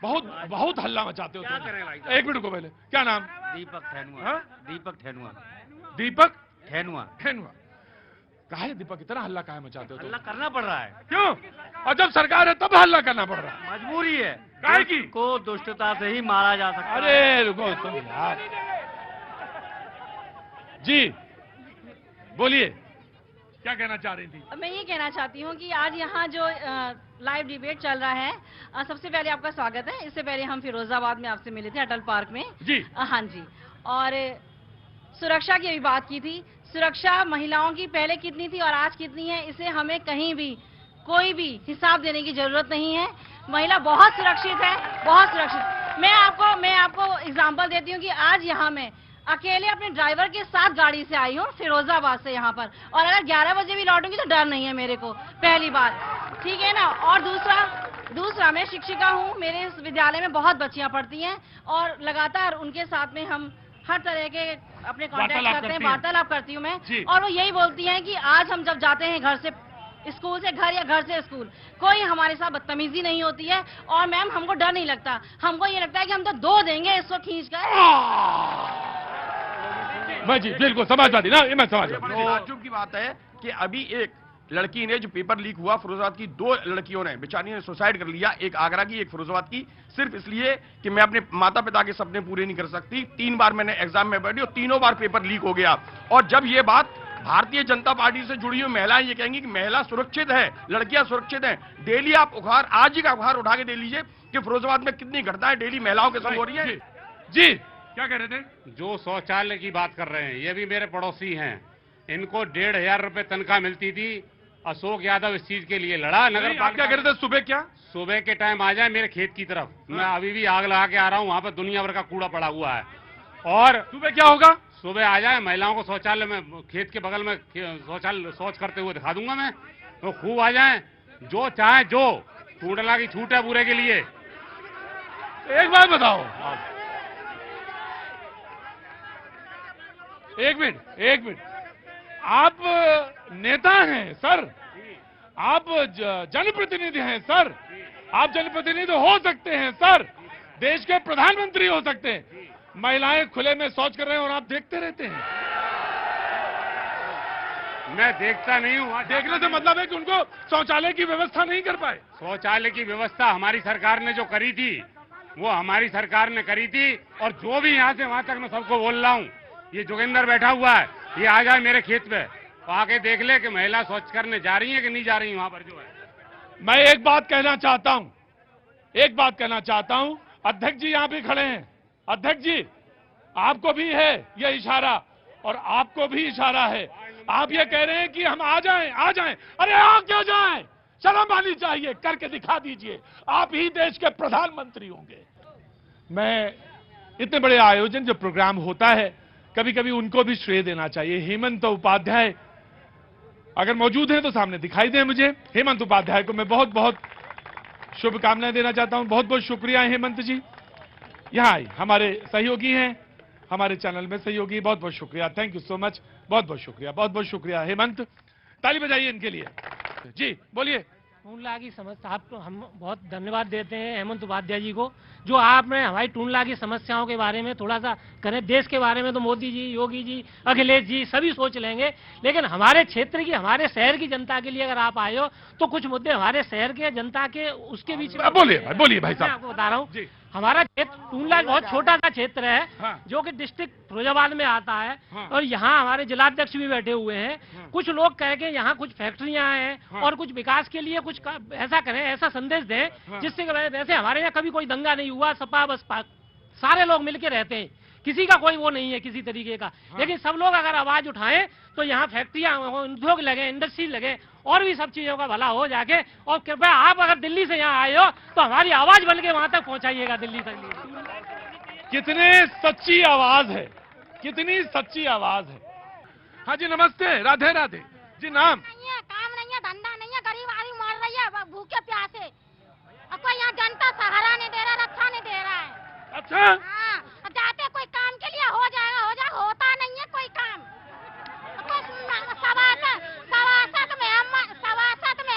बहुत हल्ला मचाते हो तुम। एक मिनट को पहले, क्या नाम? दीपक ठेनुआ। दीपक ठेनुआ। दीपक ठेनुआ। ठेनुआ। काहे दीपक इतना हल्ला काहे मचाते हो? हल्ला करना पड़ रहा है। क्यों? और जब सरकार है तब हल्ला करना पड़ रहा है। मजबूरी है। काहे की? को दुष्टता से ही मारा जा सकता है। अरे रुको तुम यार। जी बोलिए, क्या कहना चाह रही थी? मैं ये कहना चाहती हूँ कि आज यहाँ जो लाइव डिबेट चल रहा है, सबसे पहले आपका स्वागत है। इससे पहले हम फिरोजाबाद में आपसे मिले थे, अटल पार्क में। जी हाँ जी। और सुरक्षा की भी बात की थी। सुरक्षा महिलाओं की पहले कितनी थी और आज कितनी है, इसे हमें कहीं भी कोई भी हिसाब देने की जरूरत नहीं है। महिला बहुत सुरक्षित है, बहुत सुरक्षित। मैं आपको एग्जाम्पल देती हूँ कि आज यहाँ मैं अकेले अपने ड्राइवर के साथ गाड़ी से आई हूँ फिरोजाबाद से यहाँ पर, और अगर 11 बजे भी लौटूंगी तो डर नहीं है मेरे को, पहली बात, ठीक है ना। और दूसरा मैं शिक्षिका हूँ, मेरे इस विद्यालय में बहुत बच्चियाँ पढ़ती हैं और लगातार उनके साथ में हम हर तरह के अपने कॉन्टेक्ट करते हैं, वार्तालाप करती हूँ मैं। और वो यही बोलती हैं कि आज हम जब जाते हैं घर से स्कूल से घर या घर से स्कूल, कोई हमारे साथ बदतमीजी नहीं होती है। और मैम हमको डर नहीं लगता, हमको ये लगता है कि हम तो 2 देंगे इसको खींच कर। मैं जी बिल्कुल समाजवादी ना, मैं समाजवादी। ताज्जुब की बात है कि अभी एक लड़की ने, जो पेपर लीक हुआ फिरोजाबाद की, 2 लड़कियों ने बेचारी ने सुसाइड कर लिया, एक आगरा की एक फिरोजाबाद की, सिर्फ इसलिए कि मैं अपने माता पिता के सपने पूरे नहीं कर सकती। 3 बार मैंने एग्जाम में बैठी और तीनों बार पेपर लीक हो गया। और जब ये बात भारतीय जनता पार्टी से जुड़ी हुई महिलाएं ये कहेंगी कि महिला सुरक्षित है, लड़कियां सुरक्षित हैं, डेली आप उखाड़, आज ही का उखाड़ उठा के दे लीजिए कि फिरोजाबाद में कितनी घटनाएं डेली महिलाओं के संग हो रही है। जी क्या कह रहे थे? जो शौचालय की बात कर रहे हैं, ये भी मेरे पड़ोसी हैं। इनको 1,500 रुपए तनख्वाह मिलती थी। अशोक यादव इस चीज के लिए लड़ा। नगर पालिका क्या कह रहे थे? सुबह क्या? सुबह के टाइम आ जाए मेरे खेत की तरफ, मैं अभी भी आग लगा के आ रहा हूँ, वहां पर दुनिया भर का कूड़ा पड़ा हुआ है। और सुबह क्या होगा? सुबह आ जाए, महिलाओं को शौचालय में, खेत के बगल में शौच करते हुए दिखा दूंगा मैं, तो खूब आ जाए, जो चाहे जो, टूटला की छूट है पूरे के लिए। एक बात बताओ, एक मिनट, आप नेता हैं सर, आप जनप्रतिनिधि हैं सर, आप जनप्रतिनिधि हो सकते हैं सर, देश के प्रधानमंत्री हो सकते हैं। महिलाएं खुले में शौच कर रहे हैं और आप देखते रहते हैं। मैं देखता नहीं हूँ। देखने से मतलब है कि उनको शौचालय की व्यवस्था नहीं कर पाए। शौचालय की व्यवस्था हमारी सरकार ने जो करी थी, वो हमारी सरकार ने करी थी। और जो भी यहाँ से वहां तक मैं सबको बोल रहा हूँ, ये जोगिंदर बैठा हुआ है, ये आ जाए मेरे खेत पे, तो आके देख ले कि महिला शौच करने जा रही है कि नहीं जा रही वहां पर जो है। मैं एक बात कहना चाहता हूं, अध्यक्ष जी यहाँ भी खड़े हैं। अध्यक्ष जी, आपको भी है यह इशारा और आपको भी इशारा है। आप ये कह रहे हैं कि हम आ जाएं। अरे आ क्यों जाएं? शर्म आनी चाहिए, करके दिखा दीजिए, आप ही देश के प्रधानमंत्री होंगे। मैं इतने बड़े आयोजन जो प्रोग्राम होता है, कभी कभी उनको भी श्रेय देना चाहिए। हेमंत उपाध्याय अगर मौजूद हैं तो सामने दिखाई दें मुझे। हेमंत उपाध्याय को मैं बहुत बहुत शुभकामनाएं देना चाहता हूं। बहुत बहुत शुक्रिया हेमंत जी। यहाँ आई, हमारे सहयोगी हैं, हमारे चैनल में सहयोगी, बहुत बहुत शुक्रिया, थैंक यू सो मच, बहुत बहुत शुक्रिया, बहुत बहुत शुक्रिया। हेमंत, ताली बजाइए इनके लिए। जी बोलिए। टूनला की समस्या, आपको हम बहुत धन्यवाद देते हैं हेमंत उपाध्याय जी को, जो आपने हमारी टूनला की समस्याओं के बारे में थोड़ा सा करें। देश के बारे में तो मोदी जी, योगी जी, अखिलेश जी सभी सोच लेंगे, लेकिन हमारे क्षेत्र की, हमारे शहर की जनता के लिए अगर आप आए हो तो कुछ मुद्दे हमारे शहर के जनता के उसके बीच में। बोलिए भाई साहब। मैं आपको बता रहा हूँ, हमारा क्षेत्र टूनला बहुत छोटा सा क्षेत्र है, जो कि डिस्ट्रिक्ट फिरोजाबाद में आता है, और यहाँ हमारे जिलाध्यक्ष भी बैठे हुए हैं। कुछ लोग कह के यहाँ कुछ फैक्ट्रियां हैं और कुछ विकास के लिए कुछ ऐसा करें, ऐसा संदेश दें जिससे वैसे हमारे यहाँ कभी कोई दंगा नहीं हुआ, सपा बसपा सारे लोग मिलके रहते हैं, किसी का कोई वो नहीं है किसी तरीके का। लेकिन सब लोग अगर आवाज उठाएं तो यहाँ फैक्ट्रियां हो, उद्योग लगे, इंडस्ट्री लगे, और भी सब चीजों का भला हो जाके। और कृपया आप अगर दिल्ली से यहाँ आए हो तो हमारी आवाज बन के वहां तक पहुंचाइएगा, दिल्ली तक। कितने सच्ची आवाज है, कितनी सच्ची आवाज है। हाँ जी नमस्ते, राधे राधे जी। नाम? नहीं है, काम नहीं है, धंधा नहीं है, गरीब आदमी मर रही है भूखे प्यासे, और कोई यहाँ जनता सहारा नहीं दे रहा, रक्षा नहीं दे रहा है। अच्छा, हाँ, जाते कोई काम के लिए हो जाएगा, होता नहीं है कोई काम। सभासद में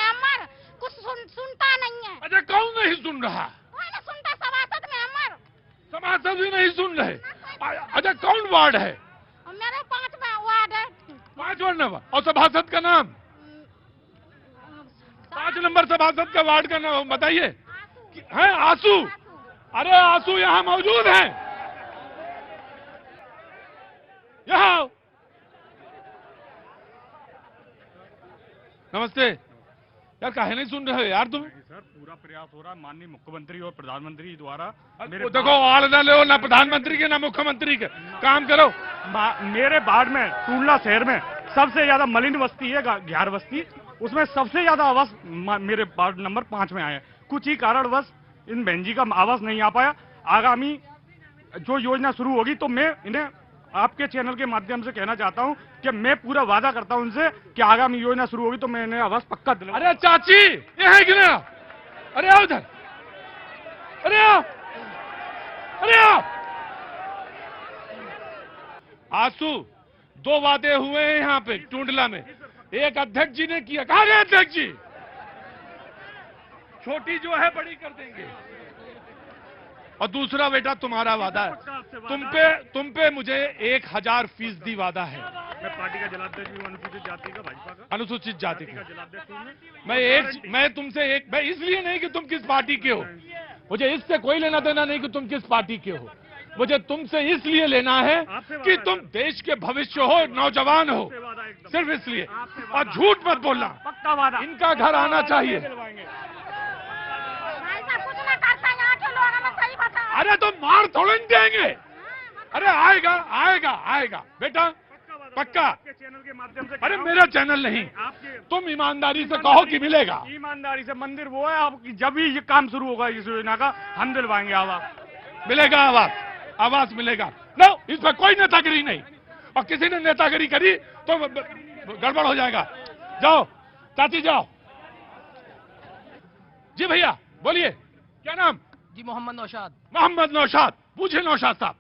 अमर कुछ सुनता नहीं है। अच्छा, कौन नहीं सुन रहा? सुनता सभासद में अमर, सभासद भी नहीं सुन रहे। अच्छा, कौन वार्ड है? मेरे 5 वार्ड है। 5 वार्ड नंबर, और सभासद का नाम? 5 नंबर सभासद का वार्ड का नाम बताइए। है आंसू? अरे आंसू यहाँ मौजूद हैं, यहाँ। नमस्ते यार, काहे नहीं सुन रहे हो यार तुम? सर पूरा प्रयास हो रहा है माननीय मुख्यमंत्री और प्रधानमंत्री द्वारा। देखो, आल ना ले, ना प्रधानमंत्री के ना मुख्यमंत्री के, काम करो। मेरे वार्ड में, टूनला शहर में सबसे ज्यादा मलिन बस्ती है घ्यार बस्ती, उसमें सबसे ज्यादा आवास मेरे वार्ड नंबर 5 में आया है। कुछ ही कारणवश इन बहन जी का आवास नहीं आ पाया। आगामी जो योजना शुरू होगी तो मैं इन्हें आपके चैनल के माध्यम से कहना चाहता हूं कि मैं पूरा वादा करता हूं उनसे कि आगामी योजना शुरू होगी तो मैं इन्हें आवास पक्का दिलाऊंगा। अरे चाची, ये है कि ना? अरे आओ इधर, अरे आओ, अरे आओ। आंसू, 2 वादे हुए हैं यहाँ पे टूंडला में। एक अध्यक्ष जी ने किया, कहा गया अध्यक्ष जी? छोटी जो है बड़ी कर देंगे। और दूसरा बेटा तुम्हारा वादा है, तुम पे मुझे 1000% वादा है। मैं पार्टी का जलाध्यक्ष भी, अनुसूचित जाति का, भाजपा का, अनुसूचित जाति का जलाध्यक्ष हूं। मैं तुमसे मैं इसलिए नहीं कि तुम किस पार्टी के हो, मुझे इससे कोई लेना देना नहीं कि तुम किस पार्टी के हो। मुझे तुमसे इसलिए लेना है कि तुम देश के भविष्य हो, नौजवान हो, सिर्फ इसलिए। और झूठ मत बोलना, पक्का वादा। इनका घर आना चाहिए। अरे तो मार थोड़े नहीं देंगे। अरे आएगा आएगा आएगा बेटा, पक्का। चैनल के माध्यम से, अरे मेरा चैनल नहीं, तुम ईमानदारी से कहो कि मिलेगा। ईमानदारी से मंदिर वो है, आपकी जब भी ये काम शुरू होगा इस योजना का, हम दिलवाएंगे आवास। मिलेगा आवास, आवास मिलेगा। नो, इसमें कोई नेतागिरी नहीं, और किसी ने नेतागिरी करी तो गड़बड़ हो जाएगा। जाओ चाची जाओ। जी भैया बोलिए, क्या नाम? जी मोहम्मद नौशाद। मोहम्मद नौशाद, पूछे नौशाद साहब।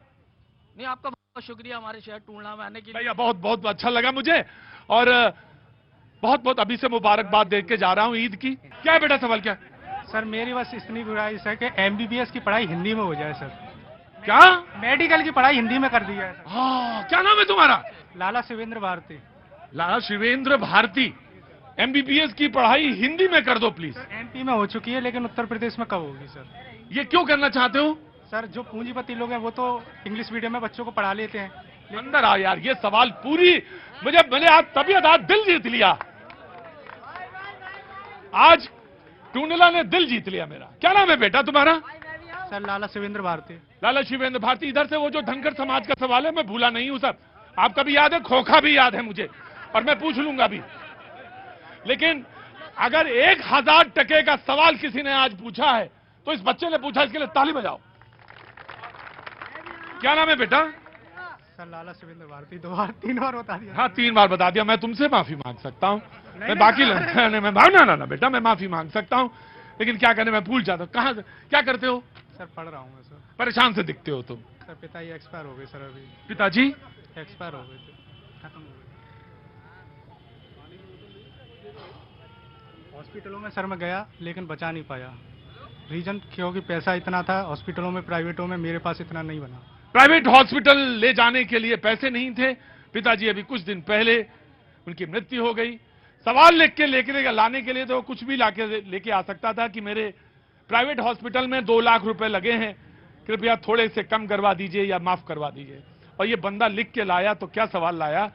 नहीं, आपका बहुत शुक्रिया हमारे शहर टूंडला में आने के लिए। भैया बहुत बहुत अच्छा लगा मुझे, और बहुत बहुत अभी से मुबारकबाद दे के जा रहा हूँ ईद की। क्या है बेटा सवाल, क्या? सर मेरी बस इतनी गुजारिश है कि MBBS की पढ़ाई हिंदी में हो जाए सर। क्या? मेडिकल की पढ़ाई हिंदी में कर दी जाए। हाँ, क्या नाम है तुम्हारा? लाला शिवेंद्र भारती। लाला शिवेंद्र भारती, MBBS की पढ़ाई हिंदी में कर दो प्लीज। MP में हो चुकी है, लेकिन उत्तर प्रदेश में कब होगी सर? ये क्यों करना चाहते हो? सर जो पूंजीपति लोग हैं वो तो इंग्लिश मीडियम में बच्चों को पढ़ा लेते हैं। अंदर आ यार, ये सवाल पूरी मैंने आज तबीयत, आज दिल जीत लिया। आज टूंडला ने दिल जीत लिया मेरा। क्या नाम है बेटा तुम्हारा? सर लाला शिवेंद्र भारती। लाला शिवेंद्र भारती। इधर से वो जो धनकर समाज का सवाल है मैं भूला नहीं हूं सर, आपका भी याद है, खोखा भी याद है मुझे, और मैं पूछ लूंगा भी। लेकिन अगर 1000 का सवाल किसी ने आज पूछा है तो इस बच्चे ने पूछा, इसके लिए ताली बजाओ। क्या नाम है बेटा? सर लाला शिवेंद्र भारती। 2 बार 3 बार बता दिया। हाँ 3 बार बता दिया। मैं तुमसे माफी मांग सकता हूँ, मैं बाकी ना बेटा मैं माफी मांग सकता हूँ, लेकिन क्या करने, मैं भूल जाता हूँ। कहाँ क्या करते हो? सर पढ़ रहा हूँ मैं सर। परेशान से दिखते हो तुम। सर पिताजी एक्सपायर हो गए सर, अभी पिताजी एक्सपायर हो गए थे, खत्म हो गए। हॉस्पिटलों में सर मैं गया लेकिन बचा नहीं पाया। रीजन क्योंकि पैसा इतना था हॉस्पिटलों में, प्राइवेटों में, मेरे पास इतना नहीं बना। प्राइवेट हॉस्पिटल ले जाने के लिए पैसे नहीं थे। पिताजी अभी कुछ दिन पहले उनकी मृत्यु हो गई। सवाल लिख के लेके लाने के लिए तो कुछ भी लेके आ सकता था कि मेरे प्राइवेट हॉस्पिटल में 2 लाख रुपए लगे हैं, कृपया थोड़े से कम करवा दीजिए या माफ करवा दीजिए। और ये बंदा लिख के लाया तो क्या सवाल लाया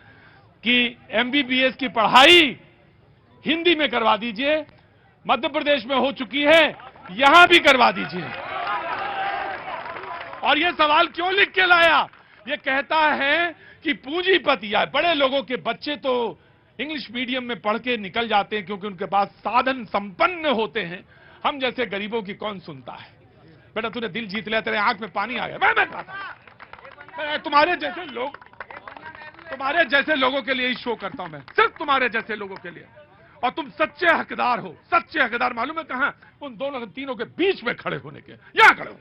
कि MBBS की पढ़ाई हिंदी में करवा दीजिए, मध्य प्रदेश में हो चुकी है, यहां भी करवा दीजिए। और ये सवाल क्यों लिख के लाया? ये कहता है कि पूंजीपति या बड़े लोगों के बच्चे तो इंग्लिश मीडियम में पढ़ के निकल जाते हैं क्योंकि उनके पास साधन संपन्न होते हैं, हम जैसे गरीबों की कौन सुनता है। बेटा तूने दिल जीत लिया, तेरे आंख में पानी आ गया। मैं तुम्हारे जैसे लोगों के लिए ही शो करता हूं, मैं सिर्फ तुम्हारे जैसे लोगों के लिए। और तुम सच्चे हकदार हो। सच्चे हकदार मालूम है कहां? उन दोनों तीनों के बीच में खड़े होने के। यहां खड़े हो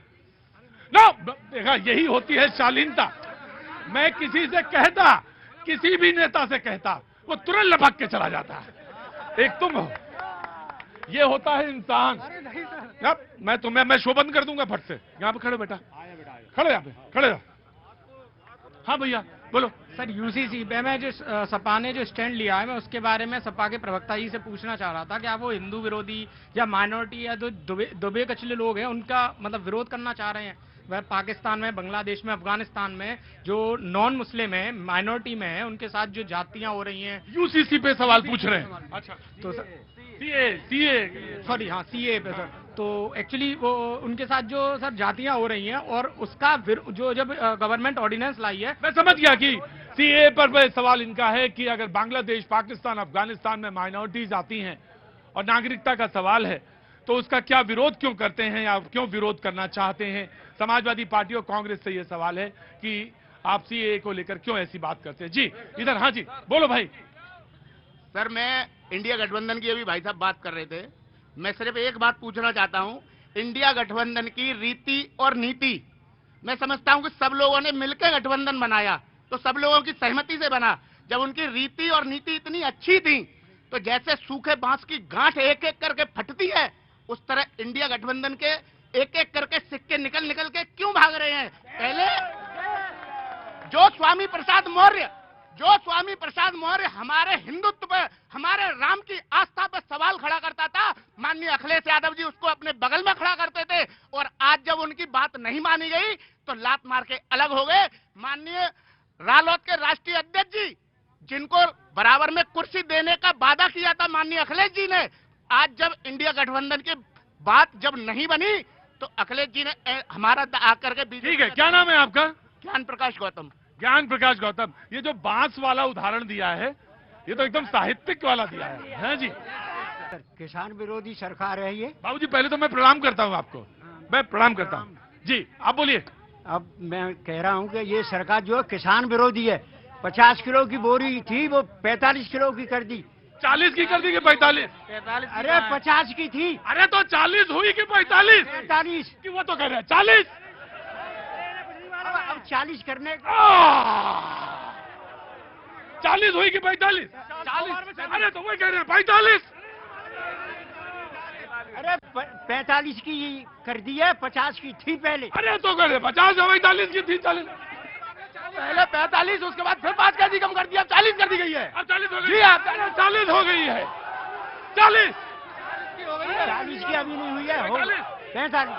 ना। देखा, यही होती है शालीनता। मैं किसी से कहता, किसी भी नेता से कहता, वो तुरंत लपक के चला जाता है। एक तुम हो, ये होता है इंसान। मैं शो बंद कर दूंगा फट से। यहाँ पे खड़े बेटा, खड़े यहाँ पे खड़े रहो। हाँ भैया बोलो। सर यूसीसी पे मैं जो सपा ने जो स्टैंड लिया है, मैं उसके बारे में सपा के प्रवक्ता जी से पूछना चाह रहा था कि आप वो हिंदू विरोधी या माइनॉरिटी या जो दुबे कचले लोग हैं उनका मतलब विरोध करना चाह रहे हैं। वह पाकिस्तान में, बांग्लादेश में, अफगानिस्तान में जो नॉन मुस्लिम है, माइनॉरिटी में है, उनके साथ जो जातियां हो रही हैं। यूसीसी पे सवाल पूछ रहे हैं। अच्छा तो सीए सॉरी, हाँ सीए पे सर। तो एक्चुअली वो उनके साथ जो सर जातियां हो रही हैं और उसका जो जब गवर्नमेंट ऑर्डिनेंस लाई है। मैं समझ गया कि सीए पर सवाल इनका है कि अगर बांग्लादेश, पाकिस्तान, अफगानिस्तान में माइनॉरिटीज आती हैं और नागरिकता का सवाल है तो उसका क्या विरोध क्यों करते हैं या क्यों विरोध करना चाहते हैं। समाजवादी पार्टी और कांग्रेस से यह सवाल है कि आप सीए को लेकर क्यों ऐसी बात करते हैं। जी इधर। हाँ जी बोलो भाई। सर मैं इंडिया गठबंधन की अभी भाई साहब बात कर रहे थे, मैं सिर्फ एक बात पूछना चाहता हूं। इंडिया गठबंधन की रीति और नीति, मैं समझता हूं कि सब लोगों ने मिलकर गठबंधन बनाया तो सब लोगों की सहमति से बना। जब उनकी रीति और नीति इतनी अच्छी थी तो जैसे सूखे बांस की गांठ एक एक करके फटती है, उस तरह इंडिया गठबंधन के एक एक करके सिक्के निकल निकल के क्यों भाग रहे हैं। पहले जो स्वामी प्रसाद मौर्य हमारे हिंदुत्व पर, हमारे राम की आस्था पर सवाल खड़ा करता था, माननीय अखिलेश यादव जी उसको अपने बगल में खड़ा करते थे। और आज जब उनकी बात नहीं मानी गई तो लात मार के अलग हो गए। माननीय रालोद के राष्ट्रीय अध्यक्ष जी, जिनको बराबर में कुर्सी देने का वादा किया था माननीय अखिलेश जी ने, आज जब इंडिया गठबंधन की बात जब नहीं बनी तो अखिलेश जी ने हमारा आकर के। ठीक है, क्या नाम है आपका? ज्ञान प्रकाश गौतम। ज्ञान प्रकाश गौतम। ये जो बांस वाला उदाहरण दिया है ये तो एकदम साहित्यिक वाला दिया है। हाँ जी। किसान विरोधी सरकार है ये। बाबूजी पहले तो मैं प्रणाम करता हूँ आपको, मैं प्रणाम करता हूँ। जी आप बोलिए। अब मैं कह रहा हूँ कि ये सरकार जो है किसान विरोधी है। 50 किलो की बोरी थी वो 45 किलो की कर दी। 40 की कर दी कि 45? अरे 50 की थी। अरे तो 40 हुई कि 45? 45 कि वो तो कह रहे हैं 40। अब 40 करने 40 हुई कि 45? 40। अरे तो वही कह रहे हैं 45। अरे 45 की कर दी है, 50 की थी पहले। अरे तो कह रहे 50 या 45 की थी। 40 पहले 45, उसके बाद फिर 5 कर दी, कम कर दिया, 40 कर दी गई है। अब 40 हो गई। जी हाँ 40 हो गई है। 40 की अभी नहीं हुई है, 45।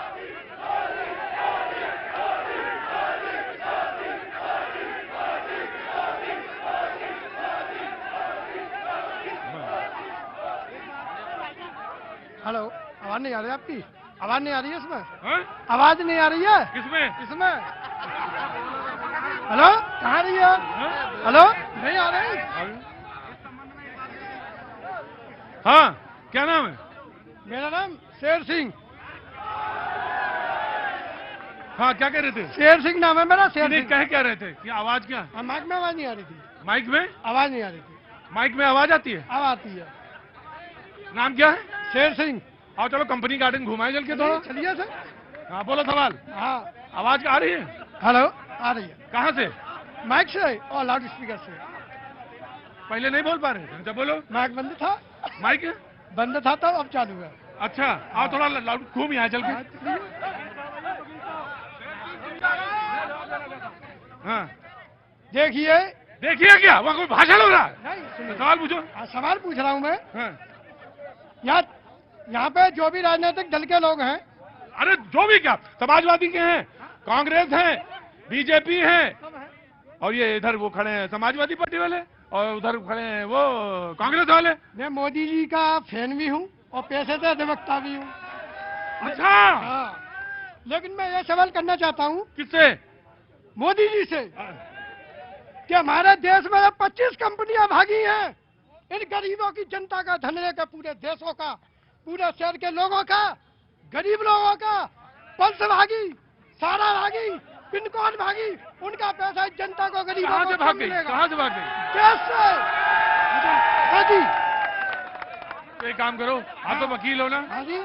हेलो, आवाज नहीं आ रही आपकी? आवाज नहीं आ रही है इसमें? आवाज नहीं आ रही है किसमें? इसमें। हेलो, कहाँ रही है? हेलो, नहीं आ रही। हाँ क्या नाम है? मेरा नाम शेर सिंह। हाँ क्या कह रहे थे? शेर सिंह नाम है मेरा। शेर सिंह। कह क्या रहे थे कि आवाज क्या? माइक में आवाज नहीं आ रही थी। माइक में आवाज नहीं आ रही थी। माइक में आवाज आती है? आवाज आती है। नाम क्या है? शेर सिंह। आओ चलो कंपनी गार्डन घुमाए चल के थोड़ा। चलिए सर। हाँ बोलो सवाल। हाँ आवाज आ रही है? हेलो, आ रही है। कहाँ से? माइक से और लाउड स्पीकर से। पहले नहीं बोल पा रहे थे, जब बोलो। माइक बंद था। माइक बंद था तो अब चालू है। अच्छा, आओ थोड़ा लाउड घूम यहाँ चल के। हाँ देखिए देखिए क्या वहाँ कोई भाषण हो रहा है? नहीं, सवाल पूछो। सवाल पूछ रहा हूँ मैं। हाँ। यहाँ पे जो भी राजनीतिक दल के लोग हैं, अरे जो भी क्या, समाजवादी के हैं, कांग्रेस हैं, बीजेपी हैं, और ये इधर वो खड़े हैं समाजवादी पार्टी वाले, और उधर खड़े हैं वो कांग्रेस वाले। मैं मोदी जी का फैन भी हूँ और पैसे से अधिवक्ता भी हूँ। अच्छा। हाँ, लेकिन मैं ये सवाल करना चाहता हूँ। किससे? मोदी जी से, कि हमारे देश में 25 कंपनियां भागी हैं, इन गरीबों की जनता का धन लेकर, पूरे देशों का, पूरे शहर के लोगों का, गरीब लोगों का पल्स भागी, सारा भागी, पिन कोड भागी, उनका पैसा जनता को, गरीबों कहाँ को से भाग गई? कहाँ से भाग गई? देश से। हाँ जी। तो एक काम करो, आप तो वकील हो ना? हाँ जी।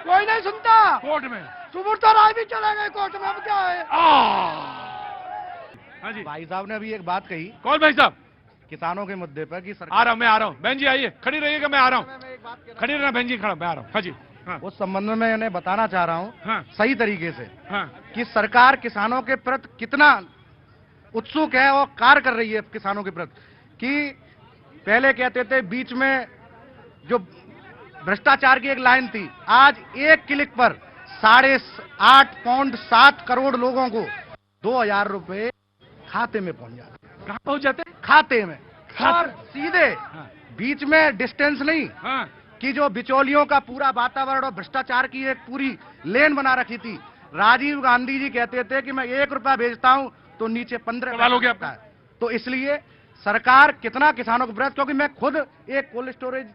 कोई नहीं सुनता। कोर्ट में सुब्रता राय भी चले गए कोर्ट में, अब क्या है? हाँ जी। भाई साहब ने अभी एक बात कही। कौन भाई साहब? किसानों के मुद्दे पर कि आ रहा हूँ, मैं आ रहा हूँ। बहन जी आइए, खड़ी रहिएगा, मैं आ रहा हूँ। खड़ी रहना बहन जी, खड़ा, मैं आ रहा हूँ। हाँ जी। हाँ। उस संबंध में मैं इन्हें बताना चाह रहा हूँ, हाँ। सही तरीके से, हाँ। कि सरकार किसानों के प्रति कितना उत्सुक है और कार्य कर रही है किसानों के प्रति। कि पहले कहते थे बीच में जो भ्रष्टाचार की एक लाइन थी, आज एक क्लिक पर 8.7 करोड़ लोगों को 2000 रुपए खाते में पहुंच जाते। कहाँ पहुंच जाते? खाते में। और सीधे बीच में डिस्टेंस नहीं, कि जो बिचौलियों का पूरा वातावरण और भ्रष्टाचार की एक पूरी लेन बना रखी थी। राजीव गांधी जी कहते थे कि मैं 1 रुपया भेजता हूं तो नीचे 15 हो गया। तो इसलिए सरकार कितना किसानों को प्रयास, क्योंकि मैं खुद एक कोल्ड स्टोरेज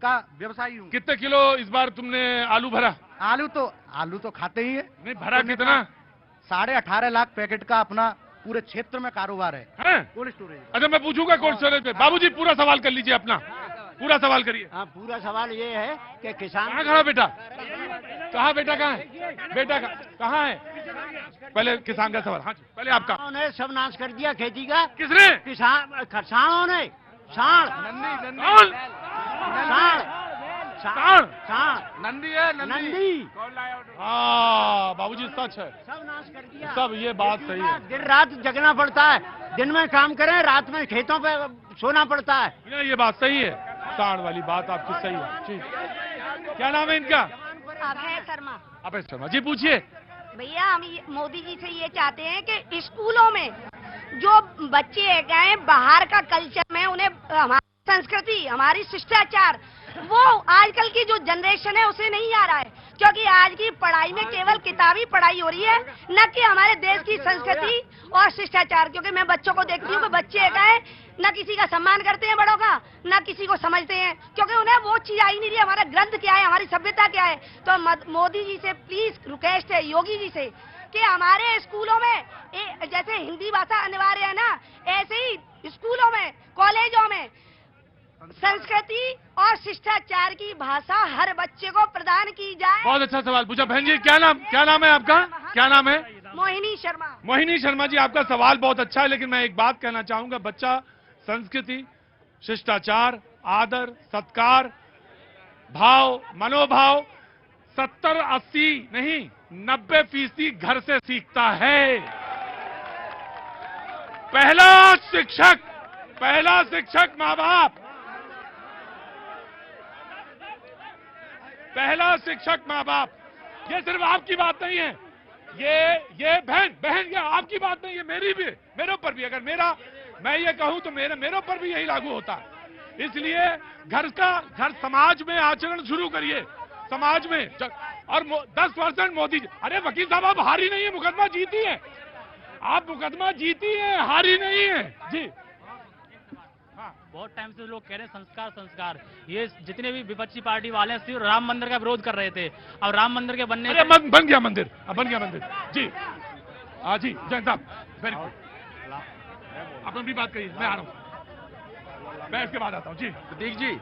का व्यवसायी हूँ। कितने किलो इस बार तुमने आलू भरा? आलू तो खाते ही है। नहीं भरा कितना? 18.5 लाख पैकेट का अपना पूरे क्षेत्र में कारोबार है कोल्ड स्टोरेज। अच्छा मैं पूछूंगा कोल्ड स्टोरेज पे। बाबूजी पूरा सवाल कर लीजिए अपना, पूरा सवाल करिए। हाँ, पूरा सवाल ये है कि किसान। कहाँ खड़ा बेटा? कहाँ बेटा? कहाँ है बेटा? कहाँ है? पहले किसान का सवाल। हाँ जी, पहले आपका। उन्होंने सब नाश कर दिया खेती का। किसने? किसानों ने। साढ़ नंदी है। नंदी। हाँ बाबूजी सच है, सब नाश कर दिया। सब ये बात सही है। दिन रात जगना पड़ता है, दिन में काम करें, रात में खेतों पे सोना पड़ता है। ये बात सही है, साढ़ वाली बात आपकी सही है। जी क्या नाम है इनका? अभय शर्मा। अभय शर्मा जी, पूछिए। भैया हम मोदी जी से ये चाहते हैं कि स्कूलों में जो बच्चे गए बाहर का कल्चर में, उन्हें हमारी संस्कृति, हमारी शिष्टाचार, वो आजकल की जो जनरेशन है उसे नहीं आ रहा है। क्योंकि आज की पढ़ाई में केवल किताबी पढ़ाई हो रही है, न कि हमारे देश की संस्कृति और शिष्टाचार। क्योंकि मैं बच्चों को देखती हूँ कि बच्चे गए न किसी का सम्मान करते हैं बड़ों का, न किसी को समझते हैं, क्योंकि उन्हें वो चीज आई नहीं रही, हमारा ग्रंथ क्या है, हमारी सभ्यता क्या है। तो मोदी जी से प्लीज रिक्वेस्ट है, योगी जी से, कि हमारे स्कूलों में जैसे हिंदी भाषा अनिवार्य है ना, ऐसे ही स्कूलों में, कॉलेजों में संस्कृति और शिष्टाचार की भाषा हर बच्चे को प्रदान की जाए। बहुत अच्छा सवाल पूछा बहन जी। क्या नाम है आपका? क्या नाम है? मोहिनी शर्मा। मोहिनी शर्मा जी, आपका सवाल बहुत अच्छा है, लेकिन मैं एक बात कहना चाहूंगा। बच्चा संस्कृति, शिष्टाचार, आदर, सत्कार, भाव, मनोभाव 70-80 नहीं 90% घर से सीखता है। पहला शिक्षक माँ बाप, पहला शिक्षक माँ बाप। ये सिर्फ आपकी बात नहीं है, ये बहन ये आपकी बात नहीं है, मेरे ऊपर भी। अगर मैं ये कहूं तो मेरे ऊपर भी यही लागू होता है। इसलिए घर समाज में आचरण शुरू करिए, समाज में। और 10% मोदी जी। अरे वकील साहब, आप हारी नहीं है, मुकदमा जीती है आप, मुकदमा जीती है, हारी नहीं है जी। बहुत टाइम से लोग कह रहे हैं संस्कार। ये जितने भी विपक्षी पार्टी वाले हैं सिर्फ राम मंदिर का विरोध कर रहे थे। अब राम मंदिर के बनने से बन गया मंदिर जी। हाँ जी जैन साहब, वेरी गुड। आप अपनी बात कहिए, मैं आ रहा हूँ, मैं इसके बाद आता हूँ जी। प्रतीक जी,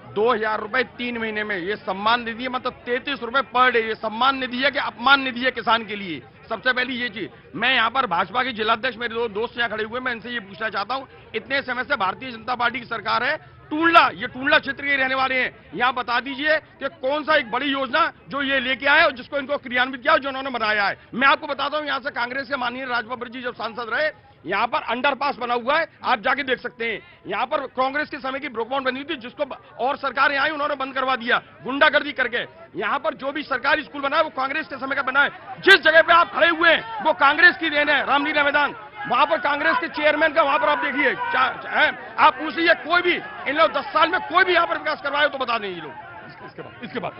2,000 रुपए 3 महीने में। ये सम्मान निधि है, मतलब 33 रुपए पर डे। ये सम्मान निधि है कि अपमान निधि है किसान के लिए? सबसे पहली ये चीज। मैं यहाँ पर भाजपा के जिलाध्यक्ष मेरे दो दोस्त यहाँ खड़े हुए, मैं इनसे ये पूछना चाहता हूँ, इतने समय से भारतीय जनता पार्टी की सरकार है, टूंडला, ये टूंडला क्षेत्र के रहने वाले हैं, यहाँ बता दीजिए कि कौन सा एक बड़ी योजना जो ये लेके आए और जिसको इनको क्रियान्वित किया, जो उन्होंने बनाया है। मैं आपको बताता हूँ, यहाँ से कांग्रेस के माननीय राजबब्बर जी जब सांसद रहे, यहाँ पर अंडरपास बना हुआ है, आप जाके देख सकते हैं। यहाँ पर कांग्रेस के समय की ब्रोकबाउंड बनी हुई थी, जिसको और सरकार यहाँ आई, उन्होंने बंद करवा दिया गुंडागर्दी करके। यहाँ पर जो भी सरकारी स्कूल बना है वो कांग्रेस के समय का बना है। जिस जगह पे आप खड़े हुए हैं वो कांग्रेस की देन है, रामलीला मैदान। वहां पर कांग्रेस के चेयरमैन का, वहां पर आप देखिए, आप पूछिए कोई भी इन लोग 10 साल में कोई भी यहाँ पर विकास करवाए तो बता दें ये लोग। इसके बाद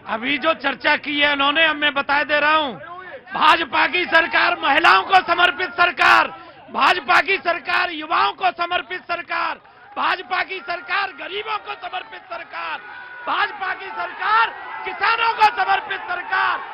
अभी जो चर्चा की है उन्होंने, अब मैं बता दे रहा हूं, भाजपा की सरकार महिलाओं को समर्पित सरकार, भाजपा की सरकार युवाओं को समर्पित सरकार, भाजपा की सरकार गरीबों को समर्पित सरकार, भाजपा की सरकार किसानों को समर्पित सरकार।